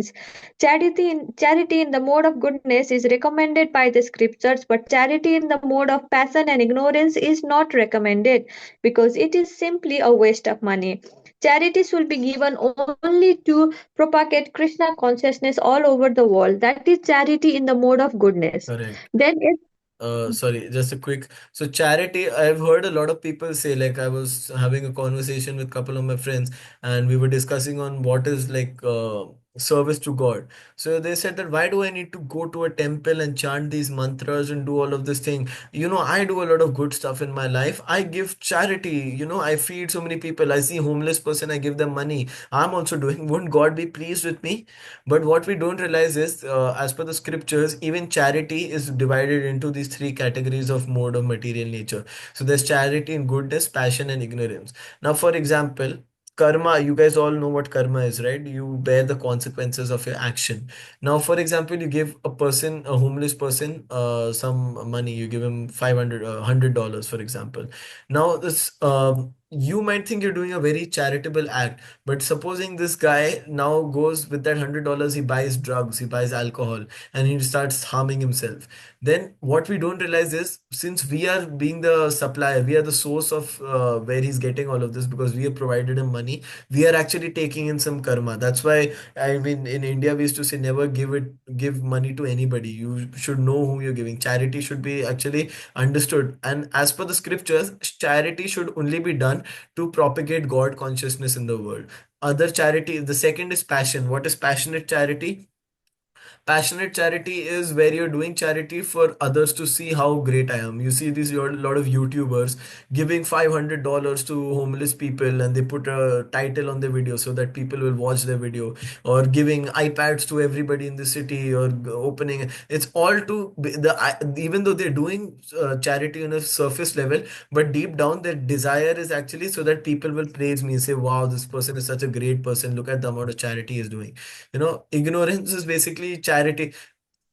Charity in the mode of goodness is recommended by the scriptures, but charity in the mode of passion and ignorance is not recommended because it is simply a waste of money. Charities will be given only to propagate Krishna consciousness all over the world. That is charity in the mode of goodness. Correct. Then it Sorry, just a quick. So charity, I've heard a lot of people say, like I was having a conversation with a couple of my friends and we were discussing on what is like service to God. So they said that why do I need to go to a temple and chant these mantras and do all of this thing? I do a lot of good stuff in my life. I give charity, I feed so many people. I see homeless person, I give them money. I'm also doing. Wouldn't God be pleased with me? But what we don't realize is, as per the scriptures, even charity is divided into these three categories of mode of material nature. So there's charity in goodness, passion, and ignorance. Now, for example, karma, you guys all know what karma is, right? You bear the consequences of your action. Now, for example, you give a homeless person, some money, you give him 500, $100, for example. Now, you might think you're doing a very charitable act, but supposing this guy now goes with that $100, he buys drugs, he buys alcohol, and he starts harming himself. Then what we don't realize is, since we are being the supplier, we are the source of where he's getting all of this because we have provided him money. We are actually taking in some karma. That's why, I mean, in India we used to say never give money to anybody. You should know who you're giving. Charity should be actually understood, and as per the scriptures, charity should only be done to propagate God consciousness in the world. Other charity, the second is passion. What is passionate charity? Passionate charity is where you're doing charity for others to see how great I am. You see these a lot of YouTubers giving $500 to homeless people and they put a title on the video so that people will watch their video, or giving iPads to everybody in the city, or opening. It's all to even though they're doing charity on a surface level, but deep down their desire is actually so that people will praise me and say, wow, this person is such a great person. Look at the amount of charity he's doing. Ignorance is basically charity.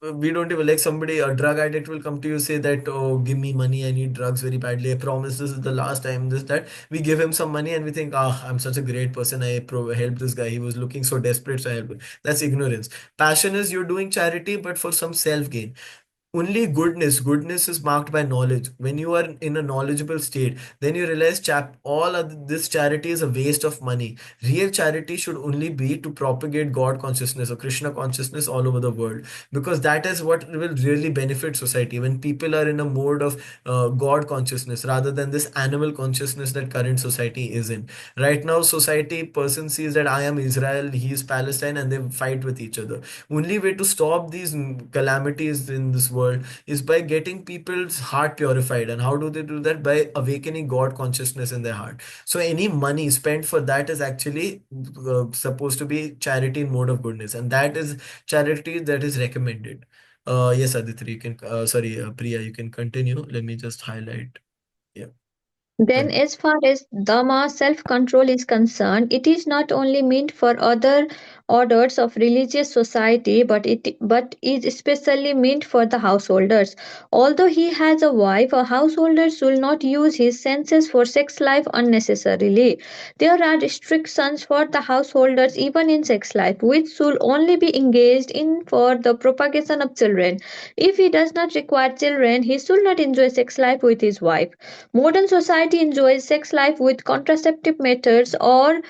We don't even, like, somebody, a drug addict will come to you, say that, oh, give me money, I need drugs very badly, I promise this is the last time, this, that. We give him some money and we think, ah, I'm such a great person, I helped this guy, he was looking so desperate, so I helped him. That's ignorance. Passion is you're doing charity but for some self gain. only goodness is marked by knowledge. When you are in a knowledgeable state, then you realize all of this charity is a waste of money. Real charity should only be to propagate God consciousness or Krishna consciousness all over the world, because that is what will really benefit society. When people are in a mode of God consciousness rather than this animal consciousness that current society is in. Right now society, person sees that I am Israel, he is Palestine, and they fight with each other. Only way to stop these calamities in this world is by getting people's heart purified. And how do they do that? By awakening God consciousness in their heart. So any money spent for that is actually supposed to be charity in mode of goodness, and that is charity that is recommended. Yes, Aditya, you can, sorry, Priya, you can continue. Let me just highlight. Yeah. Then, Continue. as far as Dhamma self control is concerned, it is not only meant for other orders of religious society, but is especially meant for the householders. Although he has a wife, a householder should not use his senses for sex life unnecessarily. There are restrictions for the householders even in sex life, which should only be engaged in for the propagation of children. If he does not require children, he should not enjoy sex life with his wife. Modern society enjoys sex life with contraceptive methods or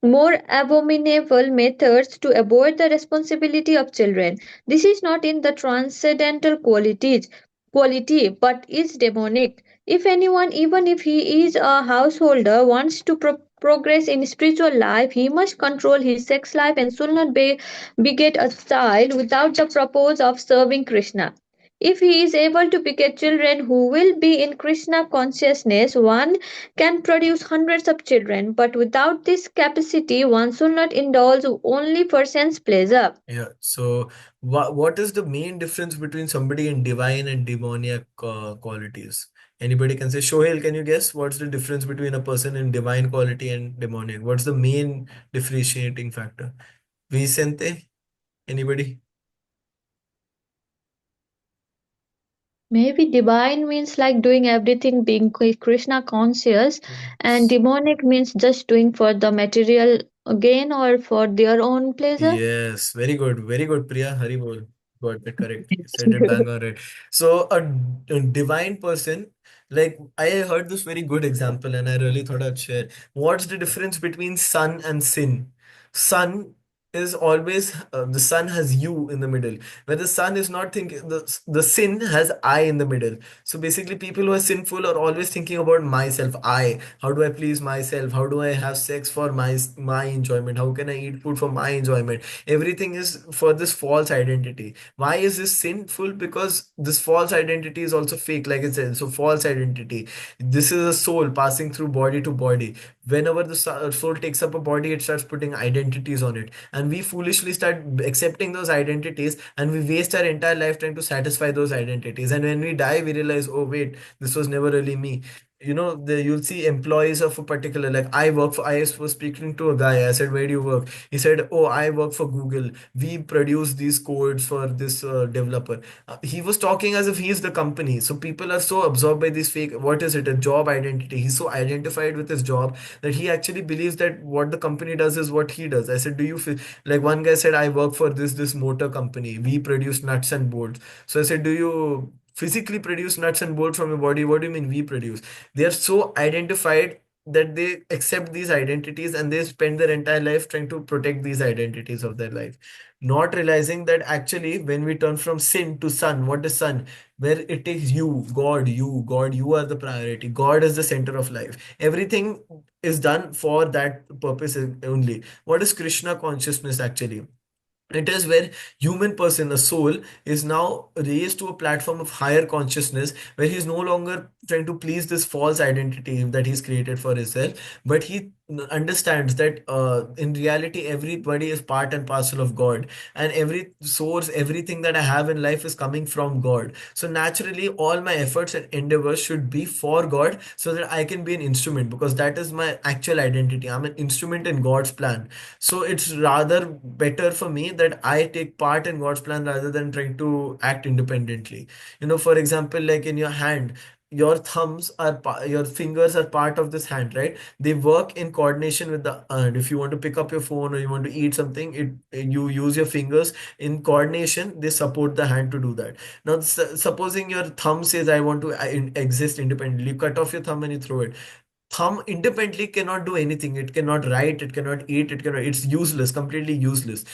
more abominable methods to avoid the responsibility of children. This is not in the transcendental quality, but is demonic. If anyone, even if he is a householder, wants to progress in spiritual life, he must control his sex life and should not beget a child without the purpose of serving Krishna. If he is able to beget children who will be in Krishna consciousness, one can produce hundreds of children, but without this capacity, one should not indulge only for sense pleasure. Yeah. So, what is the main difference between somebody in divine and demoniac qualities? Anybody can say. Shohel, can you guess what's the difference between a person in divine quality and demoniac? What's the main differentiating factor? Vicente? Anybody? Maybe divine means like doing everything being Krishna conscious, and demonic means just doing for the material gain or for their own pleasure. Yes, very good, Priya. Haribol. Got that correct. You said it bang on right. So a divine person, like I heard this very good example, and I really thought I'd share. What's the difference between sun and sin? Sun is always the sun has you in the middle. Where the sun is not thinking, the sin has I in the middle. So basically, people who are sinful are always thinking about myself. I, how do I please myself? How do I have sex for my enjoyment? How can I eat food for my enjoyment? Everything is for this false identity. Why is this sinful? Because this false identity is also fake, like I said. So false identity. This is a soul passing through body to body. Whenever the soul takes up a body, it starts putting identities on it, and we foolishly start accepting those identities, and we waste our entire life trying to satisfy those identities. And when we die, we realize, oh wait, this was never really me. You'll see employees of a particular, like I was speaking to a guy. I said, where do you work? He said, oh, I work for Google. We produce these codes for this developer. He was talking as if he is the company. So people are so absorbed by this fake, what is it, a job identity. He's so identified with his job that he actually believes that what the company does is what he does. I said, do you feel, like one guy said, I work for this motor company, we produce nuts and bolts. So I said, do you physically produce nuts and bolts from your body? What do you mean we produce? They are so identified that they accept these identities, and they spend their entire life trying to protect these identities of their life, not realizing that actually when we turn from sin to sun, what is sun? Where it takes God, you are the priority. God is the center of life. Everything is done for that purpose only. What is Krishna consciousness actually? It is where human person, a soul, is now raised to a platform of higher consciousness, where he's no longer trying to please this false identity that he's created for himself, but he understands that in reality everybody is part and parcel of God, and every source, everything that I have in life is coming from God. So naturally all my efforts and endeavors should be for God, so that I can be an instrument, because that is my actual identity. I'm an instrument in God's plan. So it's rather better for me that I take part in God's plan rather than trying to act independently. For example, like in your hand, your thumbs are your fingers are part of this hand, right? They work in coordination with the hand. If you want to pick up your phone or you want to eat something, you use your fingers in coordination. They support the hand to do that. Now, supposing your thumb says, I want to exist independently. You cut off your thumb and you throw it. Thumb independently cannot do anything. It cannot write, it cannot eat, it cannot, it's useless, completely useless.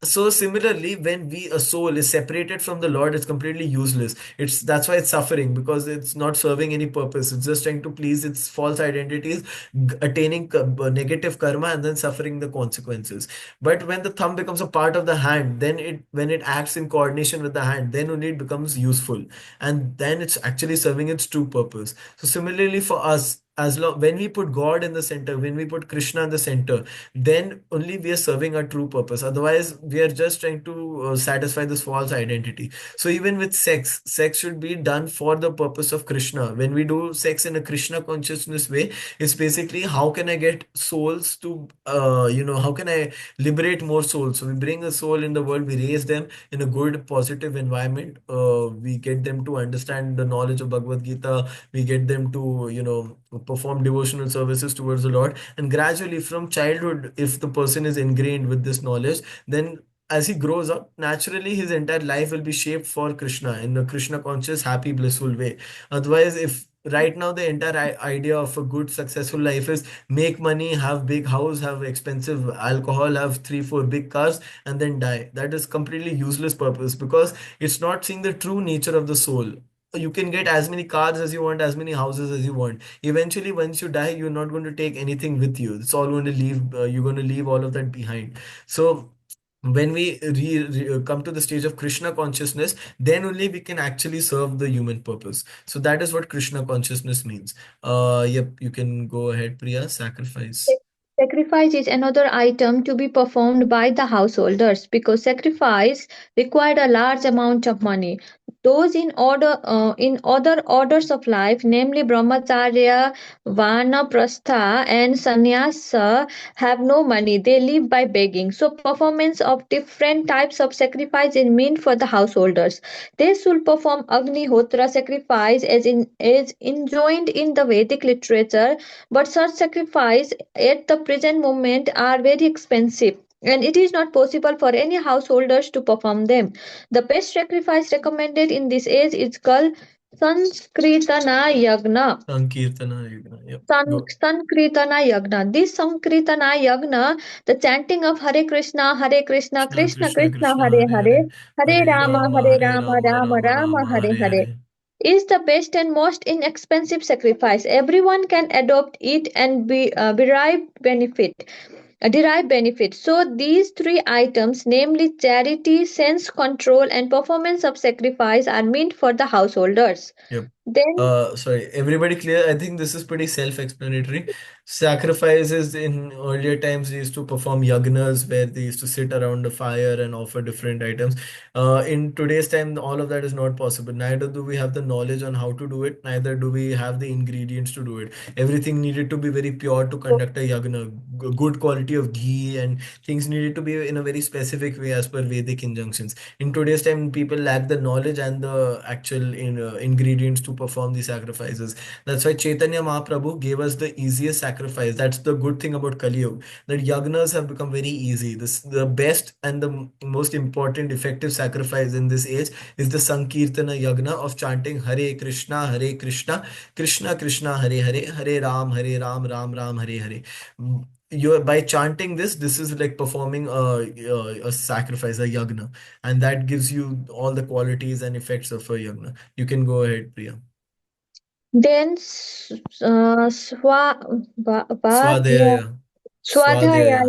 So similarly, when we a soul is separated from the Lord, it's completely useless. It's That's why it's suffering, because it's not serving any purpose. It's just trying to please its false identities, attaining negative karma, and then suffering the consequences. But when the thumb becomes a part of the hand, then when it acts in coordination with the hand, then only it becomes useful, and then it's actually serving its true purpose. So similarly for us, as long when we put God in the center, when we put Krishna in the center, then only we are serving our true purpose. Otherwise, we are just trying to satisfy this false identity. So even with sex should be done for the purpose of Krishna. When we do sex in a Krishna consciousness way, it's basically how can I get souls to, how can I liberate more souls? So we bring a soul in the world, we raise them in a good, positive environment. We get them to understand the knowledge of Bhagavad Gita. We get them to, perform devotional services towards the Lord. And gradually from childhood, if the person is ingrained with this knowledge, then as he grows up, naturally his entire life will be shaped for Krishna in a Krishna conscious, happy, blissful way. Otherwise, if right now the entire idea of a good, successful life is make money, have big house, have expensive alcohol, have three, four big cars, and then die, that is completely useless purpose, because it's not seeing the true nature of the soul. You can get as many cars as you want, as many houses as you want. Eventually, once you die, you're not going to take anything with you. It's all going to leave. You're going to leave all of that behind. So when we come to the stage of Krishna consciousness, then only we can actually serve the human purpose. So that is what Krishna consciousness means. Yep, you can go ahead, Priya. Sacrifice. Sacrifice is another item to be performed by the householders because sacrifice required a large amount of money. Those in other orders of life, namely Brahmacharya, Vanaprastha, and Sannyasa, have no money. They live by begging. So, performance of different types of sacrifice is meant for the householders. They should perform Agnihotra sacrifice as enjoined in the Vedic literature, but such sacrifice at the present moment are very expensive and it is not possible for any householders to perform them. The best sacrifice recommended in this age is called Sanskritana Yagna. Sankirtana Yagna. Yep. Go. Sankritana Yagna. This Sankritana Yagna, the chanting of Hare Krishna, Krishna Krishna Krishna Krishna, Krishna Hare Hare Hare, Hare, Hare Hare Rama, Rama Hare Hare Rama, Rama Rama Rama Rama, Rama Hare Hare Hare, Hare. is the best and most inexpensive sacrifice. Everyone can adopt it and derive benefit. So these three items, namely charity, sense control, and performance of sacrifice, are meant for the householders. Yep. Then Sorry, everybody clear? I think this is pretty self-explanatory. Sacrifices in earlier times, they used to perform yagnas where they used to sit around a fire and offer different items. In today's time, all of that is not possible. Neither do we have the knowledge on how to do it, neither do we have the ingredients to do it. Everything needed to be very pure to conduct a yagna. Good quality of ghee and things needed to be in a very specific way as per Vedic injunctions. In today's time, people lack the knowledge and the actual ingredients to perform the sacrifices. That's why Chaitanya Mahaprabhu gave us the easiest sacrifice. That's the good thing about Kali Yuga, that yagnas have become very easy. The best and the most important effective sacrifice in this age is the Sankirtana Yagna of chanting Hare Krishna, Krishna Krishna, Hare Hare, Hare Ram, Ram Ram, Hare Hare. You're by chanting this is like performing a sacrifice, a yagna, and that gives you all the qualities and effects of a yagna. You can go ahead, Priya. then Svadhyaya. Swadhyaya. Swadhyaya.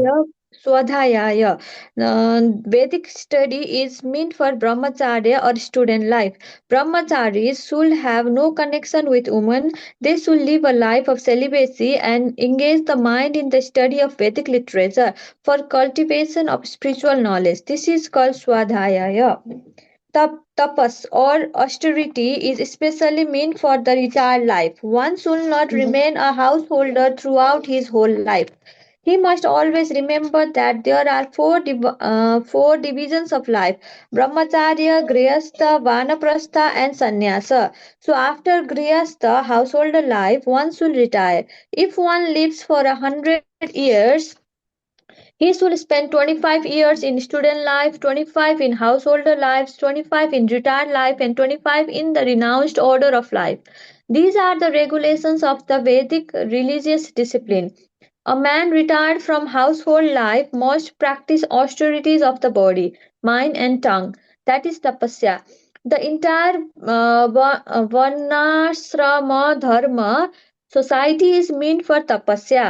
Swadhyaya. Swadhyaya. Vedic study is meant for brahmacharya or student life. Brahmacharis should have no connection with women. They should live a life of celibacy and engage the mind in the study of Vedic literature for cultivation of spiritual knowledge. This is called Swadhyaya. Tapas or austerity is especially meant for the retired life. One should not remain a householder throughout his whole life. He must always remember that there are four divisions of life: Brahmacharya, Grihastha, Vanaprastha, and Sannyasa. So, after Grihastha, householder life, one should retire. If one lives for 100 years, he should spend 25 years in student life, 25 in householder lives, 25 in retired life, and 25 in the renounced order of life. These are the regulations of the Vedic religious discipline. A man retired from household life must practice austerities of the body, mind, and tongue. That is tapasya. The entire varnasrama dharma society is meant for tapasya.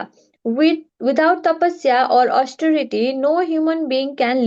Without tapasya or austerity, no human being can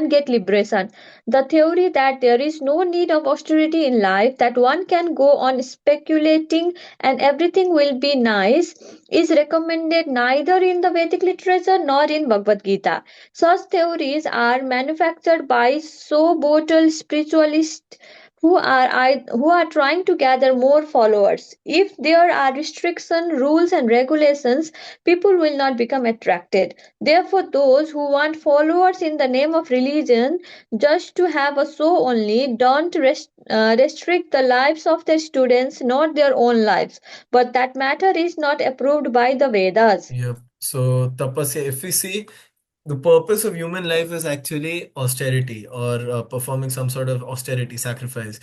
get liberation. The theory that there is no need of austerity in life, that one can go on speculating and everything will be nice, is recommended neither in the Vedic literature nor in Bhagavad Gita. Such theories are manufactured by so brutal spiritualists who are trying to gather more followers. If there are restrictions, rules, and regulations, people will not become attracted. Therefore, those who want followers in the name of religion just to have a show only don't restrict the lives of their students, not their own lives. But that matter is not approved by the Vedas. Yep. So tapasya, if we see, the purpose of human life is actually austerity, or performing some sort of austerity sacrifice.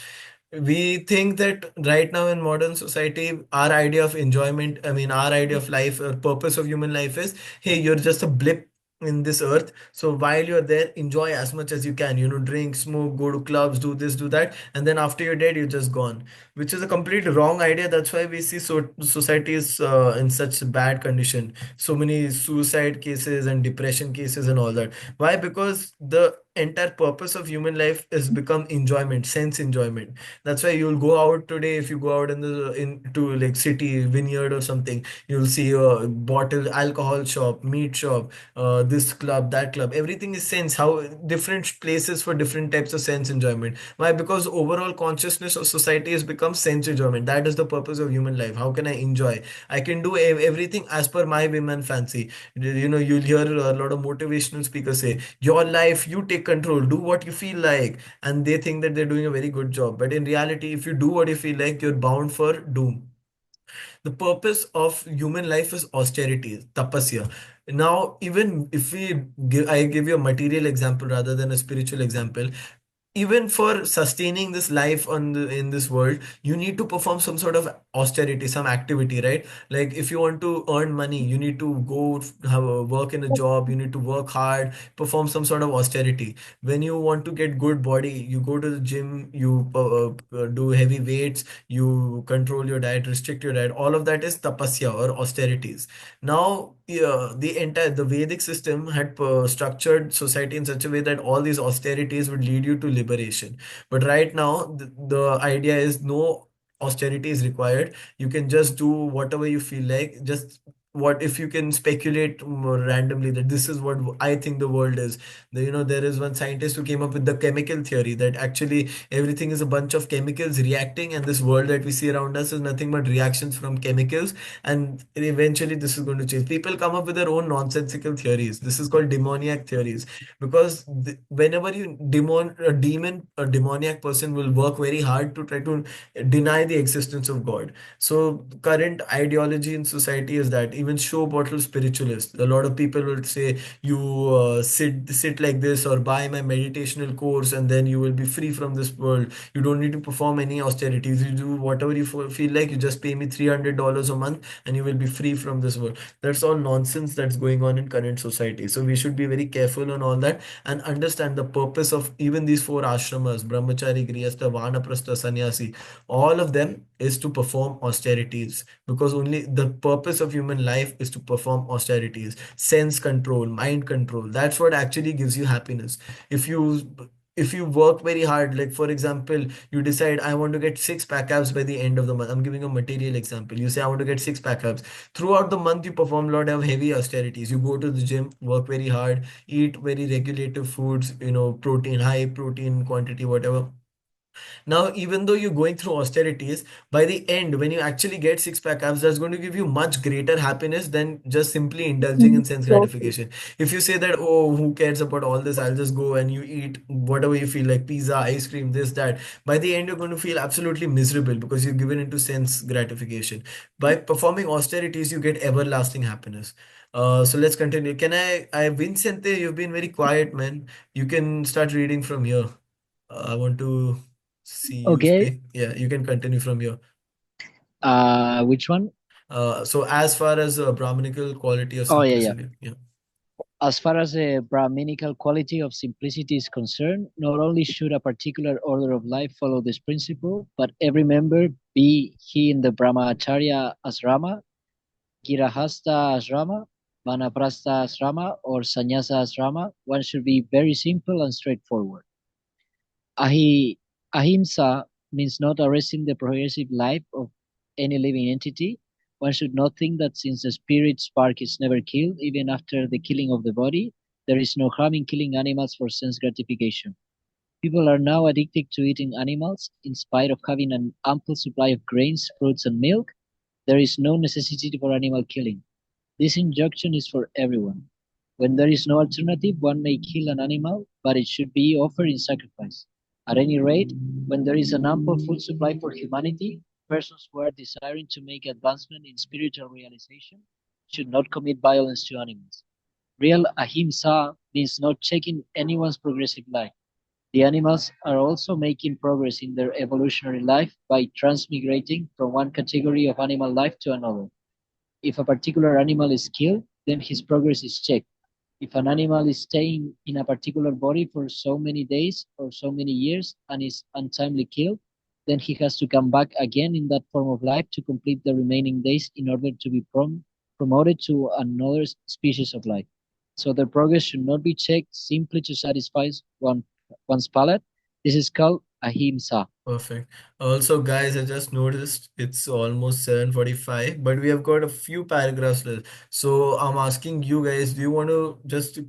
We think that right now in modern society, our idea of enjoyment, I mean, our idea of life or purpose of human life is, hey, you're just a blip in this earth. So while you're there, enjoy as much as you can, drink, smoke, go to clubs, do this, do that. And then after you're dead, you're just gone, which is a complete wrong idea. That's why we see society is in such bad condition. So many suicide cases and depression cases and all that. Why? Because the entire purpose of human life is become enjoyment, sense enjoyment. That's why you'll go out today. If you go out in the into like city vineyard or something, you'll see a bottle alcohol shop, meat shop, this club, that club. Everything is sense. How different places for different types of sense enjoyment. Why? Because overall consciousness of society has become sense enjoyment. That is the purpose of human life. How can I enjoy? I can do everything as per my whim and fancy. You'll hear a lot of motivational speakers say, your life, you take control, do what you feel like. And they think that they're doing a very good job. But in reality, if you do what you feel like, you're bound for doom. The purpose of human life is austerity, tapasya. Now, even if I give you a material example rather than a spiritual example, even for sustaining this life in this world, you need to perform some sort of austerity, some activity, right? Like if you want to earn money, you need to go work in a job, you need to work hard, perform some sort of austerity. When you want to get good body, you go to the gym, you do heavy weights, you control your diet, restrict your diet. All of that is tapasya or austerities. Now, yeah, the Vedic system had structured society in such a way that all these austerities would lead you to liberation. But right now, the idea is no austerity is required. You can just do whatever you feel like. Just what if you can speculate more randomly that this is what I think the world is. There is one scientist who came up with the chemical theory that actually everything is a bunch of chemicals reacting, and this world that we see around us is nothing but reactions from chemicals, and eventually this is going to change. People come up with their own nonsensical theories. This is called demoniac theories, because whenever you a demoniac person will work very hard to try to deny the existence of God. So current ideology in society is that even show bottle spiritualists, a lot of people will say, you sit like this or buy my meditational course and then you will be free from this world. You don't need to perform any austerities. You do whatever you feel like. You just pay me $300 a month and you will be free from this world. That's all nonsense that's going on in current society. So we should be very careful on all that and understand the purpose of even these four ashramas: brahmachari, grihastha, vanaprastha, sannyasi. All of them is to perform austerities, because only the purpose of human life is to perform austerities, sense control, mind control. That's what actually gives you happiness. If you work very hard, like for example, you decide, I want to get 6 pack abs by the end of the month. I'm giving a material example. You say, I want to get 6 pack abs. Throughout the month, you perform a lot of heavy austerities. You go to the gym, work very hard, eat very regulative foods, protein, high protein quantity, whatever. Now, even though you're going through austerities, by the end, when you actually get six pack abs, that's going to give you much greater happiness than just simply indulging in sense Exactly. gratification. If you say that, oh, who cares about all this? I'll just go and you eat whatever you feel like, pizza, ice cream, this, that. By the end, you're going to feel absolutely miserable because you've given into sense gratification. By performing austerities, you get everlasting happiness. So let's continue. Vincente, you've been very quiet, man. You can start reading from here. I want to see you Okay. speak. Yeah, you can continue from here. Which one? So as far as Brahminical quality of Oh, yeah, yeah. simplicity, yeah, As far as the Brahminical quality of simplicity is concerned, not only should a particular order of life follow this principle, but every member, be he in the Brahmacharya asrama, Girahasta asrama, Vanaprastha asrama, or Sannyasa asrama, one should be very simple and straightforward. Ahimsa means not arresting the progressive life of any living entity. One should not think that since the spirit spark is never killed, even after the killing of the body, there is no harm in killing animals for sense gratification. People are now addicted to eating animals in spite of having an ample supply of grains, fruits, and milk. There is no necessity for animal killing. This injunction is for everyone. When there is no alternative, one may kill an animal, but it should be offered in sacrifice. At any rate, when there is an ample food supply for humanity, persons who are desiring to make advancement in spiritual realization should not commit violence to animals. Real ahimsa means not checking anyone's progressive life. The animals are also making progress in their evolutionary life by transmigrating from one category of animal life to another. If a particular animal is killed, then his progress is checked. If an animal is staying in a particular body for so many days or so many years and is untimely killed, then he has to come back again in that form of life to complete the remaining days in order to be promoted to another species of life. So their progress should not be checked simply to satisfy one's palate. This is called ahimsa. perfect. Also, guys, I just noticed it's almost 7:45, but we have got a few paragraphs left. So I'm asking you guys, do you want to just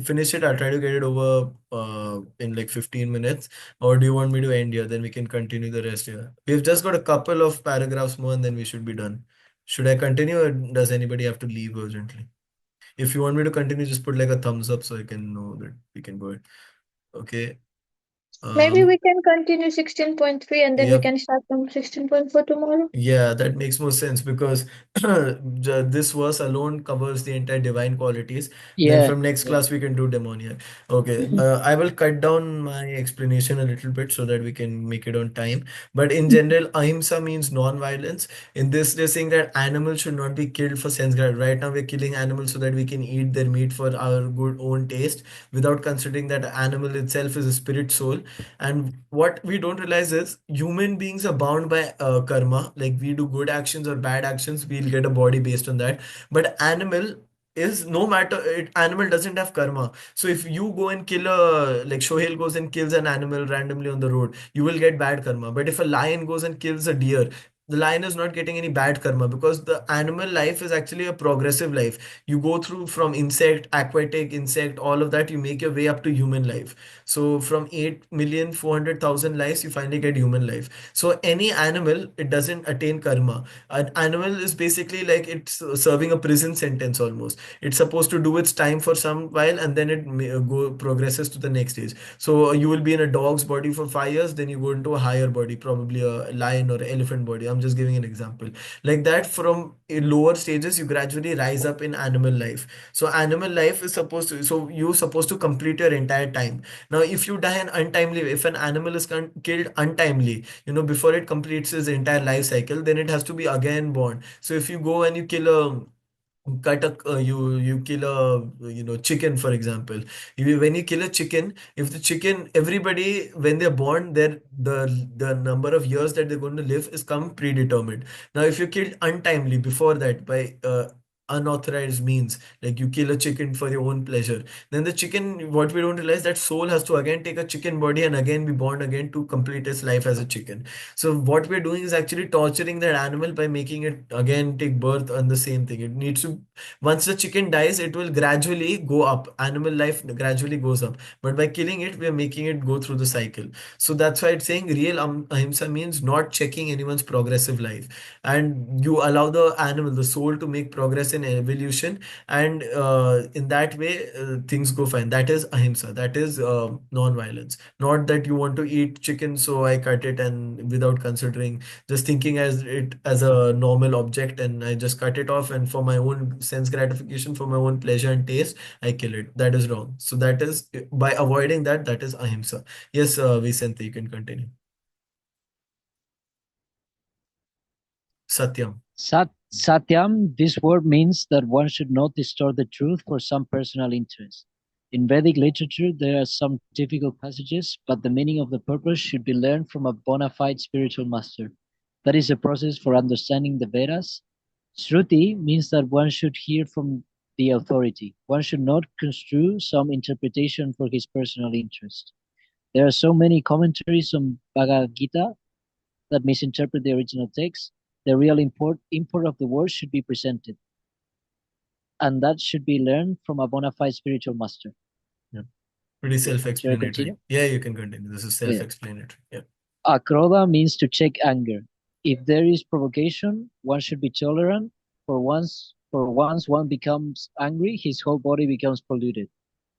finish it? I'll try to get it over in like 15 minutes, or do you want me to end here? Then we can continue the rest here. We've just got a couple of paragraphs more, and then we should be done. Should I continue, or does anybody have to leave urgently? If you want me to continue, just put like a thumbs up so I can know that we can go ahead. Okay. Maybe Um, we can continue 16.3 and then we yep. can start from 16.4 tomorrow. Yeah, that makes more sense because this verse alone covers the entire divine qualities. Then Yeah. from next Yeah. class we can do demoniac. Okay, Mhm. I will cut down my explanation a little bit so that we can make it on time. But in general, ahimsa means non-violence. In this, they're saying that animals should not be killed for sense gratification. Right now, we're killing animals so that we can eat their meat for our good own taste, without considering that animal itself is a spirit soul. And what we don't realize is human beings are bound by karma. Like we do good actions or bad actions, we'll get a body based on that. But animal is no matter it, animal doesn't have karma. So if you go and kill a like Shohel goes and kills an animal randomly on the road, you will get bad karma. But if a lion goes and kills a deer, the lion is not getting any bad karma because the animal life is actually a progressive life. You go through from insect, aquatic, insect, all of that, you make your way up to human life. So from 8,400,000 lives, you finally get human life. So any animal, it doesn't attain karma. An animal is basically like it's serving a prison sentence almost. It's supposed to do its time for some while and then it go progresses to the next stage. So you will be in a dog's body for 5 years, then you go into a higher body, probably a lion or elephant body. I'm just giving an example. Like that, from lower stages, you gradually rise up in animal life. So animal life is supposed to, so you're supposed to complete your entire time. Now, if you die an untimely way, if an animal is killed untimely, before it completes its entire life cycle, then it has to be again born. So if you go and you kill a cut a you kill a chicken, for example. When you kill a chicken, if the chicken, everybody when they're born, the number of years that they're going to live is come predetermined. Now if you killed untimely before that by unauthorized means, like you kill a chicken for your own pleasure, then the chicken, what we don't realize, that soul has to again take a chicken body and again be born again to complete its life as a chicken. So what we're doing is actually torturing that animal by making it again take birth on the same thing. It needs to, once the chicken dies, it will gradually go up. Animal life gradually goes up. But by killing it, we're making it go through the cycle. So that's why it's saying real ahimsa means not checking anyone's progressive life. And you allow the animal, the soul, to make progress in evolution. And in that way, things go fine. That is ahimsa. That is non-violence. Not that you want to eat chicken, so I cut it and without considering, just thinking as it as a normal object, and I just cut it off, and for my own sense gratification, for my own pleasure and taste, I kill it. That is wrong. So that is, by avoiding that, that is ahimsa. Yes, Vicente, you can continue. Satyam. Satyam, this word means that one should not distort the truth for some personal interest. In Vedic literature, there are some difficult passages, but the meaning of the purpose should be learned from a bona fide spiritual master. That is a process for understanding the Vedas. Shruti means that one should hear from the authority. One should not construe some interpretation for his personal interest. There are so many commentaries on Bhagavad Gita that misinterpret the original text. The real import of the words should be presented, and that should be learned from a bona fide spiritual master. Yeah. Pretty Should I self-explanatory. continue? Yeah, you can continue. This is Yeah. self-explanatory. Yeah. Akrodha means to check anger. If there is provocation, one should be tolerant. For once one becomes angry, his whole body becomes polluted.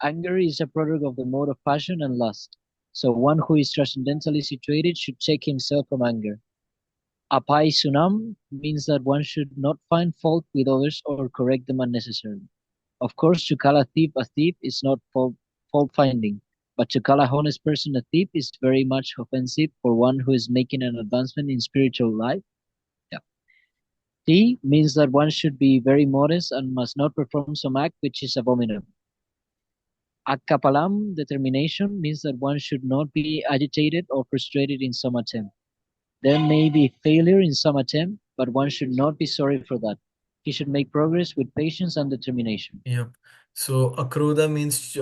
Anger is a product of the mode of passion and lust. So one who is transcendentally situated should check himself from anger. Apai sunam means that one should not find fault with others or correct them unnecessarily. Of course, to call a thief is not fault finding, but to call a honest person a thief is very much offensive for one who is making an advancement in spiritual life. Yeah. T means that one should be very modest and must not perform some act which is abominable. Akapalam, determination, means that one should not be agitated or frustrated in some attempt. There may be failure in some attempt, but one should not be sorry for that. He should make progress with patience and determination. Yeah. So akrodha means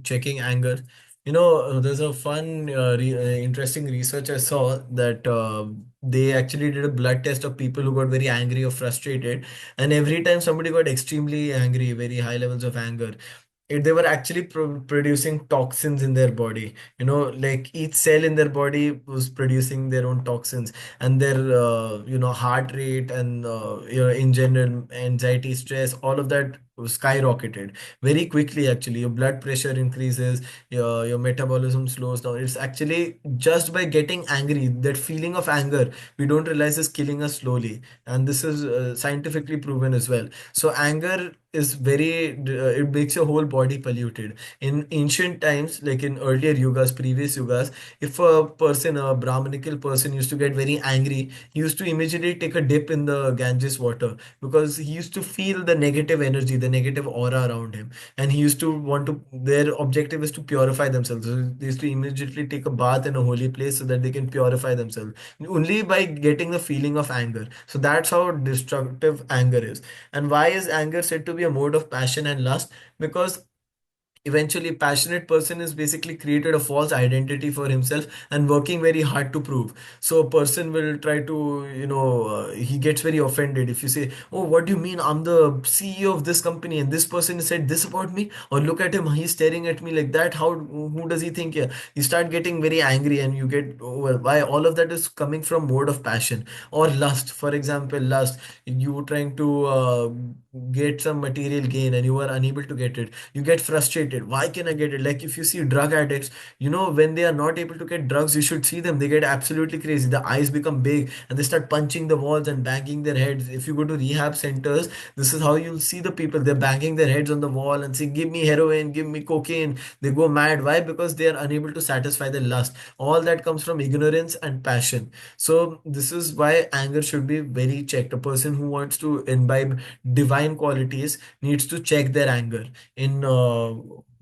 checking anger. There's a fun, interesting research I saw that they actually did a blood test of people who got very angry or frustrated, and every time somebody got extremely angry, very high levels of anger, they were actually producing toxins in their body. Like each cell in their body was producing their own toxins, and their heart rate and in general anxiety, stress, all of that was skyrocketed very quickly. Actually, your blood pressure increases, your metabolism slows down. It's actually just by getting angry, that feeling of anger, we don't realize, is killing us slowly, and this is scientifically proven as well. So anger is very it makes your whole body polluted. In ancient times, like in earlier yugas, previous yugas, if a person, a brahmanical person, used to get very angry, he used to immediately take a dip in the Ganges water, because he used to feel the negative energy, the negative aura around him, and he used to want to, their objective is to purify themselves. So they used to immediately take a bath in a holy place so that they can purify themselves only by getting the feeling of anger. So that's how destructive anger is. And why is anger said to be a mode of passion and lust? Because eventually passionate person is basically created a false identity for himself and working very hard to prove. So a person will try to, he gets very offended if you say, oh, what do you mean, I'm the CEO of this company and this person said this about me, or look at him, he's staring at me like that, how, who does he think? Yeah, you start getting very angry, and you get, oh, well, why? All of that is coming from mode of passion. Or lust, for example, lust, you trying to get some material gain and you are unable to get it, you get frustrated. Why can I get it? Like if you see drug addicts, when they are not able to get drugs, you should see them, they get absolutely crazy, the eyes become big and they start punching the walls and banging their heads. If you go to rehab centers, this is how you'll see the people, they're banging their heads on the wall and saying, give me heroin, give me cocaine. They go mad. Why? Because they are unable to satisfy their lust. All that comes from ignorance and passion. So this is why anger should be very checked. A person who wants to imbibe divine qualities needs to check their anger. In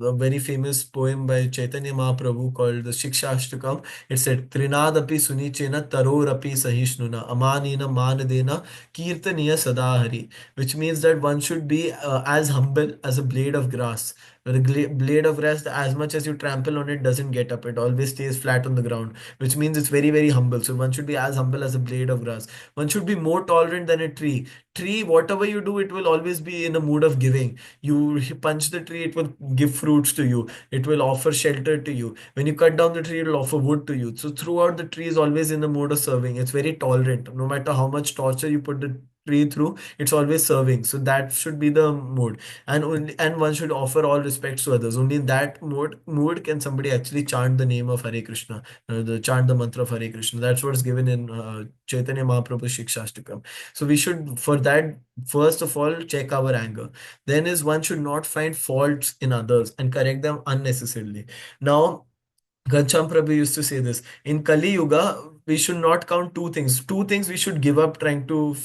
a very famous poem by Chaitanya Mahaprabhu called the Shikshashtakam. It said, Trinadapi sunichena tarorapi sahishnuna amanina manadena kirtaniya sadahari, which means that one should be as humble as a blade of grass. The blade of grass, as much as you trample on it, doesn't get up. It always stays flat on the ground, which means it's very, very humble. So one should be as humble as a blade of grass. One should be more tolerant than a tree. Tree, whatever you do, it will always be in a mood of giving. You punch the tree, it will give fruits to you. It will offer shelter to you. When you cut down the tree, it will offer wood to you. So throughout, the tree is always in the mode of serving. It's very tolerant. No matter how much torture you put the tree through, it's always serving. So that should be the mood. And one should offer all respects to others. Only in that mood can somebody actually chant the name of Hare Krishna, the chant the mantra of Hare Krishna. That's what's given in Chaitanya Mahaprabhu's Shikshashtakam. So we should, for that, first of all, check our anger. Then is one should not find faults in others and correct them unnecessarily. Now, Ghanshyam Prabhu used to say this. In Kali Yuga, we should not count two things. Two things we should give up trying to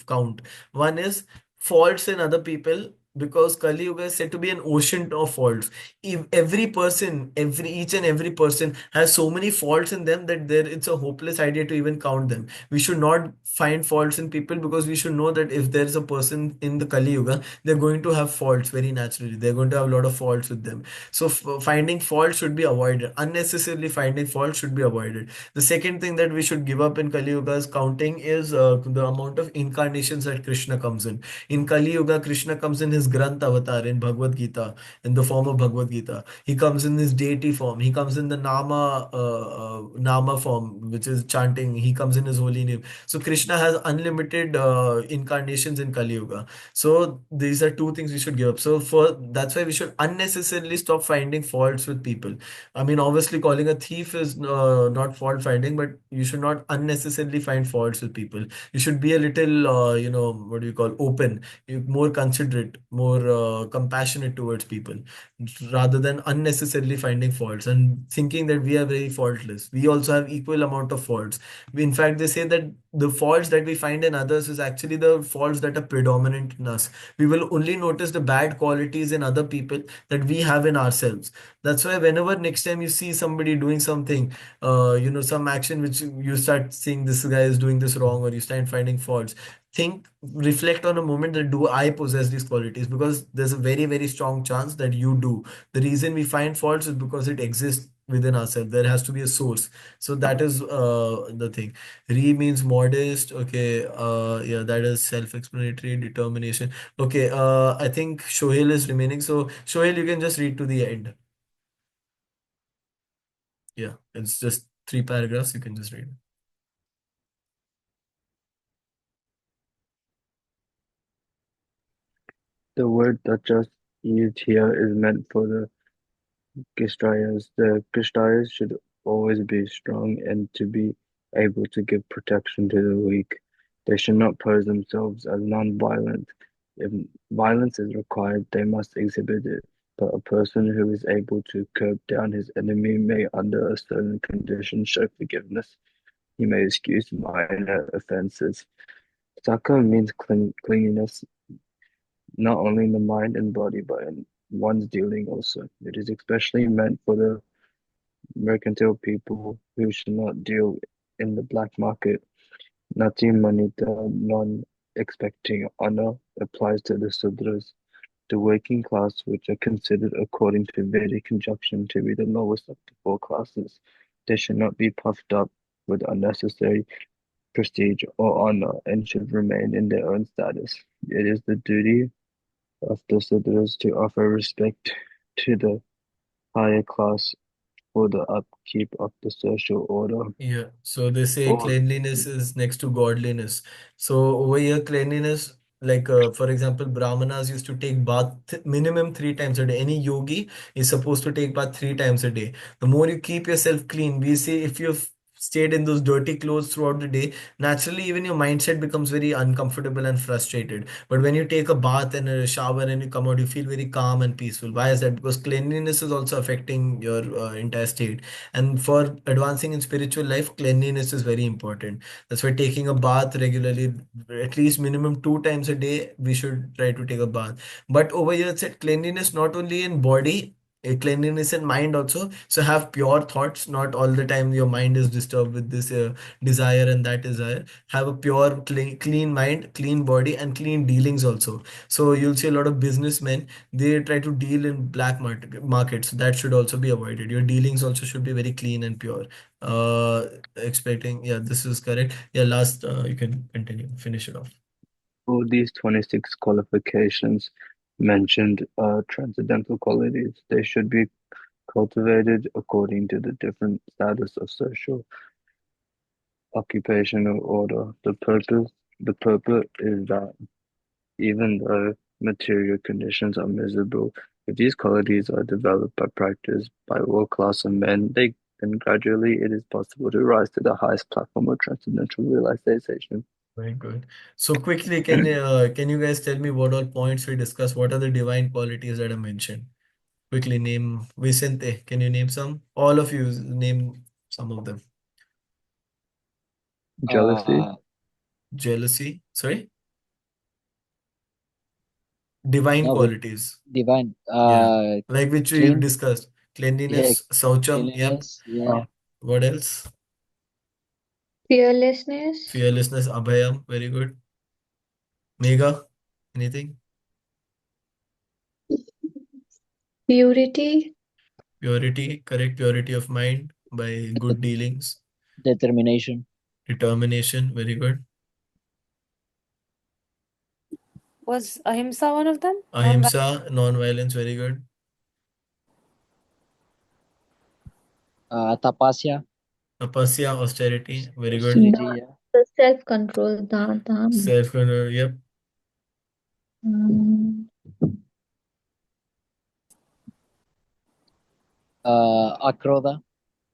count. One is faults in other people, because Kali Yuga is said to be an ocean of faults. If every person, each and every person has so many faults in them that it's a hopeless idea to even count them. We should not find faults in people, because we should know that if there's a person in the Kali Yuga, they're going to have faults very naturally. They're going to have a lot of faults with them. So finding fault should be avoided. Unnecessarily finding fault should be avoided. The second thing that we should give up in Kali Yuga's counting is the amount of incarnations that Krishna comes in. In Kali Yuga, Krishna comes in his Granth avatar in Bhagavad Gita, in the form of Bhagavad Gita. He comes in his deity form. He comes in the Nama form, which is chanting. He comes in his holy name. So Krishna has unlimited incarnations in Kali Yuga. So these are two things we should give up. So that's why we should unnecessarily stop finding faults with people. I mean, obviously, calling a thief is not fault finding, but you should not unnecessarily find faults with people. You should be a little, what do you call, open, more considerate, more compassionate towards people, rather than unnecessarily finding faults and thinking that we are very faultless. We also have equal amount of faults. In fact, they say that the faults that we find in others is actually the faults that are predominant in us. We will only notice the bad qualities in other people that we have in ourselves. That's why whenever next time you see somebody doing something, some action which you start seeing this guy is doing this wrong, or you start finding faults, reflect on a moment that do I possess these qualities, because there's a very, very strong chance that you do. The reason we find faults is because it exists within ourselves. There has to be a source. So that is the thing. Re means modest. Okay. Yeah, that is self-explanatory. Determination. Okay. I think Shohel is remaining. So Shohel, you can just read to the end. Yeah, it's just 3 paragraphs. You can just read. The word that just used here is meant for the Kshatriyas. The Kshatriyas should always be strong and to be able to give protection to the weak. They should not pose themselves as non-violent. If violence is required, they must exhibit it. But a person who is able to curb down his enemy may, under a certain condition, show forgiveness. He may excuse minor offenses. Saka means cleanliness, not only in the mind and body, but in one's dealing also. It is especially meant for the mercantile people who should not deal in the black market. Nati Manita, non expecting honor, applies to the Sudras, the working class, which are considered according to Vedic conjunction to be the lowest of the four classes. They should not be puffed up with unnecessary prestige or honor and should remain in their own status. It is the duty of the Sudras to offer respect to the higher class for the upkeep of the social order. Yeah, so they say Or cleanliness is next to godliness. So over here, cleanliness, like for example, Brahmanas used to take bath minimum 3 times a day. Any yogi is supposed to take bath 3 times a day. The more you keep yourself clean, we say if you've stayed in those dirty clothes throughout the day, naturally even your mindset becomes very uncomfortable and frustrated. But when you take a bath and a shower and you come out, you feel very calm and peaceful. Why is that? Because cleanliness is also affecting your entire state. And for advancing in spiritual life, cleanliness is very important. That's why taking a bath regularly, at least minimum 2 times a day, we should try to take a bath. But over here, it said cleanliness not only in body, cleanliness in mind also. So have pure thoughts, not all the time your mind is disturbed with this desire and that desire. Have a pure clean mind, clean body, and clean dealings also. So you'll see a lot of businessmen, they try to deal in black markets. That should also be avoided. Your dealings also should be very clean and pure. uh Expecting, yeah, this is correct. Yeah, last, you can continue, finish it off. All these 26 qualifications mentioned are transcendental qualities. They should be cultivated according to the different status of social, occupational order. The purpose is that even though material conditions are miserable, if these qualities are developed by practice by all class of men, then gradually it is possible to rise to the highest platform of transcendental realization. Very good. So quickly, can you guys tell me what all points we discussed? What are the divine qualities that I mentioned? Quickly name. Vicente, can you name some? All of you name some of them. Jealousy, Jealousy. Sorry? Divine No, but qualities. divine. Yeah. Like which you Clean. discussed. Yeah, Cleanliness, Saucham. Yep. cleanliness. Yeah. What else? Fearlessness, Fearlessness, Abhayam. Very good. Mega. Anything? purity, Purity. Correct. Purity of mind by good dealings. Determination. Determination. Very good. Was ahimsa one of them? Non-violence. Ahimsa, non-violence. Very good. Tapasya. Tapasya, austerity. Very good. Austerity. the, Yeah. the self-control, the Self-control. Yep. um, Akrodha.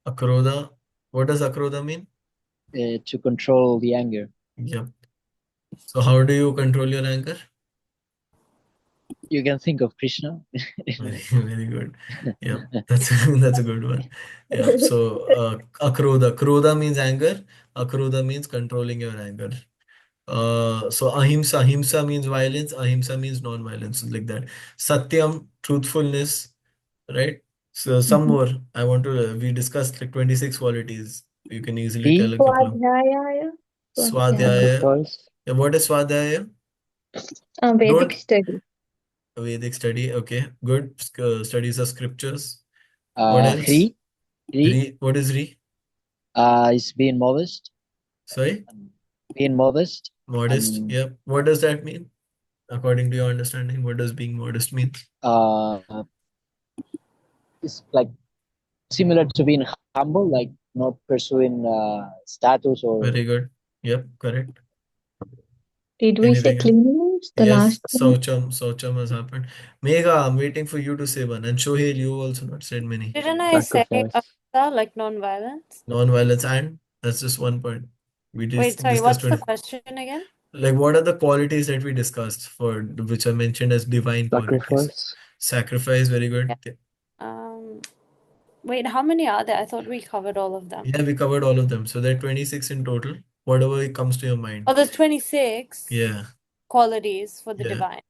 Akrodha. What does akrodha mean? To control the anger. Yep. So how do you control your anger? You can think of Krishna. Very, very good. Yep. That's that's a good one. Yeah. So akrodha. Krodha means anger. Akrodha means controlling your anger. So ahimsa. Ahimsa means violence. Ahimsa means non-violence. Like that. Satyam, truthfulness. Right. So some Mhm. more. I want to. We discussed like 26 qualities. You can easily tell D. a couple of. Swadhyaya, Swadhyaya, Swadhyaya. sacrifice, Yeah, what is Swadhyaya? Vedic Don't. study. Vedic study. Okay, good. Studies of scriptures. What else? Hri. Hri. What is Re? Is being modest. Sorry? Being modest. Modest. And Yep. What does that mean? According to your understanding, what does being modest mean? it's like similar to being humble, like not pursuing status or. Very good. Yep, correct. Did we say Anything else? cleanliness, the Yes, last one? Saucham has happened. Mega, I'm waiting for you to say one. And Shohil, you also not said many. Didn't I say sacrifice. ahimsa, like non-violence? Non-violence, and that's just one point. We Wait, sorry, discussed what's the 20. question again? Like, what are the qualities that we discussed for which are mentioned as divine qualities? Sacrifice. Sacrifice, very Yeah. good. Wait, how many are there? I thought we covered all of them. Yeah, we covered all of them. So there are 26 in total. Whatever comes to your mind. Oh, there's 26 Yeah, qualities for the yeah, divine.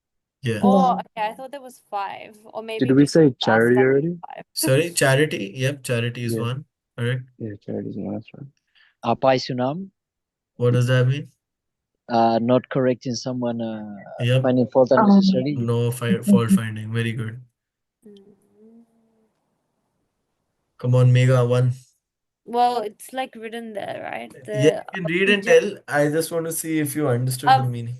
yeah. Oh, Wow. okay, I thought there was 5, or Did maybe we just say last charity one already? 5. Sorry, charity. Yep, charity is Yeah, one. Correct. yeah, charity's one. That's right. Apaisunam. What does that mean? Not correcting someone, Yep, finding fault unnecessarily. no fault finding. Very good. Come on, Mega, one. Well, it's like written there, right? Yeah, The you can read and tell. I just want to see if you understood the of meaning.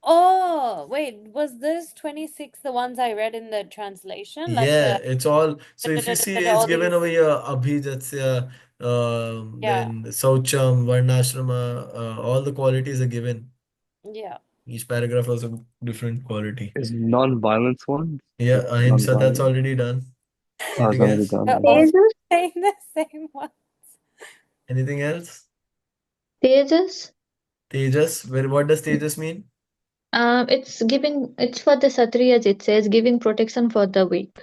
oh, wait, was this 26 the ones I read in the translation? Like Yeah, the it's all. So if you see, it's all given these, over here Abhijatsya, yeah, then Saucham, Varnashrama, all the qualities are given. yeah. Each paragraph has a different quality. Is non-violence one? Yeah, Like Ahimsa, that's non-violent. already done. Oh, it's Anything already else? done. They're Okay. all Tejas, saying the same one. Anything else? Tejas. Tejas, what does Tejas mean? It's for the Satriyas, it says giving protection for the weak.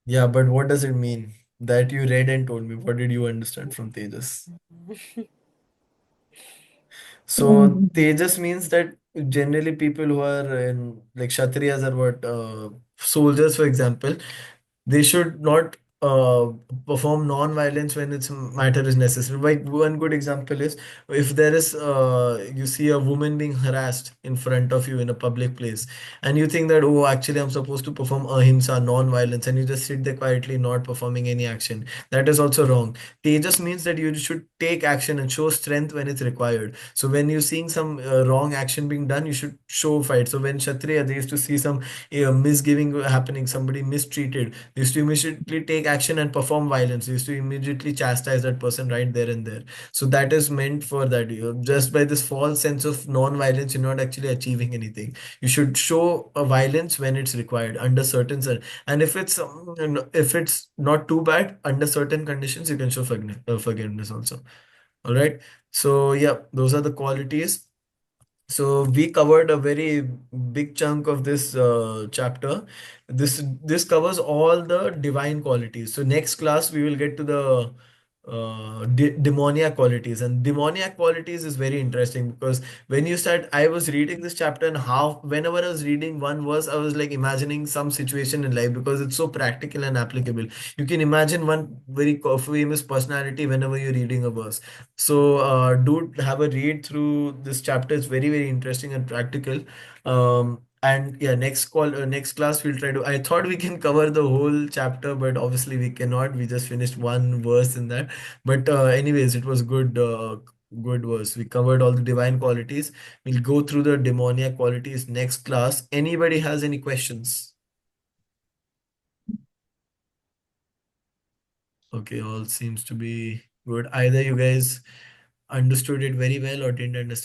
Yeah, but what does it mean? That you read and told me. What did you understand from Tejas? So Mm. Tejas means that generally people who are in like Kshatriyas or what soldiers, for example, They should not perform non-violence when its matter is necessary. Like one good example is, if there is you see a woman being harassed in front of you in a public place, and you think that, oh, actually I'm supposed to perform ahimsa, non-violence, and you just sit there quietly not performing any action. That is also wrong. Tejas means that you should take action and show strength when it's required. So when you're seeing some wrong action being done, you should show fight. So when Kshatriya, they used to see some misgiving happening, somebody mistreated, they used to immediately take action and perform violence. They used to immediately chastise that person right there and there. So that is meant for that. Just by this false sense of non-violence, you're not actually achieving anything. You should show a violence when it's required under certain and if it's not too bad under certain conditions, you can show forgiveness also. All right. So yeah, those are the qualities. So we covered a very big chunk of this chapter. This covers all the divine qualities. So next class we will get to the demoniac qualities, and demoniac qualities is very interesting because when you start, I was reading this chapter, and half whenever I was reading one verse, I was like imagining some situation in life because it's so practical and applicable. You can imagine one very famous personality whenever you're reading a verse. So do have a read through this chapter. It's very, very interesting and practical. And yeah, next class we'll try to. I thought we can cover the whole chapter, but obviously we cannot. We just finished one verse in that. But anyways, it was good. Good verse. We covered all the divine qualities. We'll go through the demoniac qualities next class. Anybody has any questions? Okay, all seems to be good. Either you guys understood it very well or didn't understand.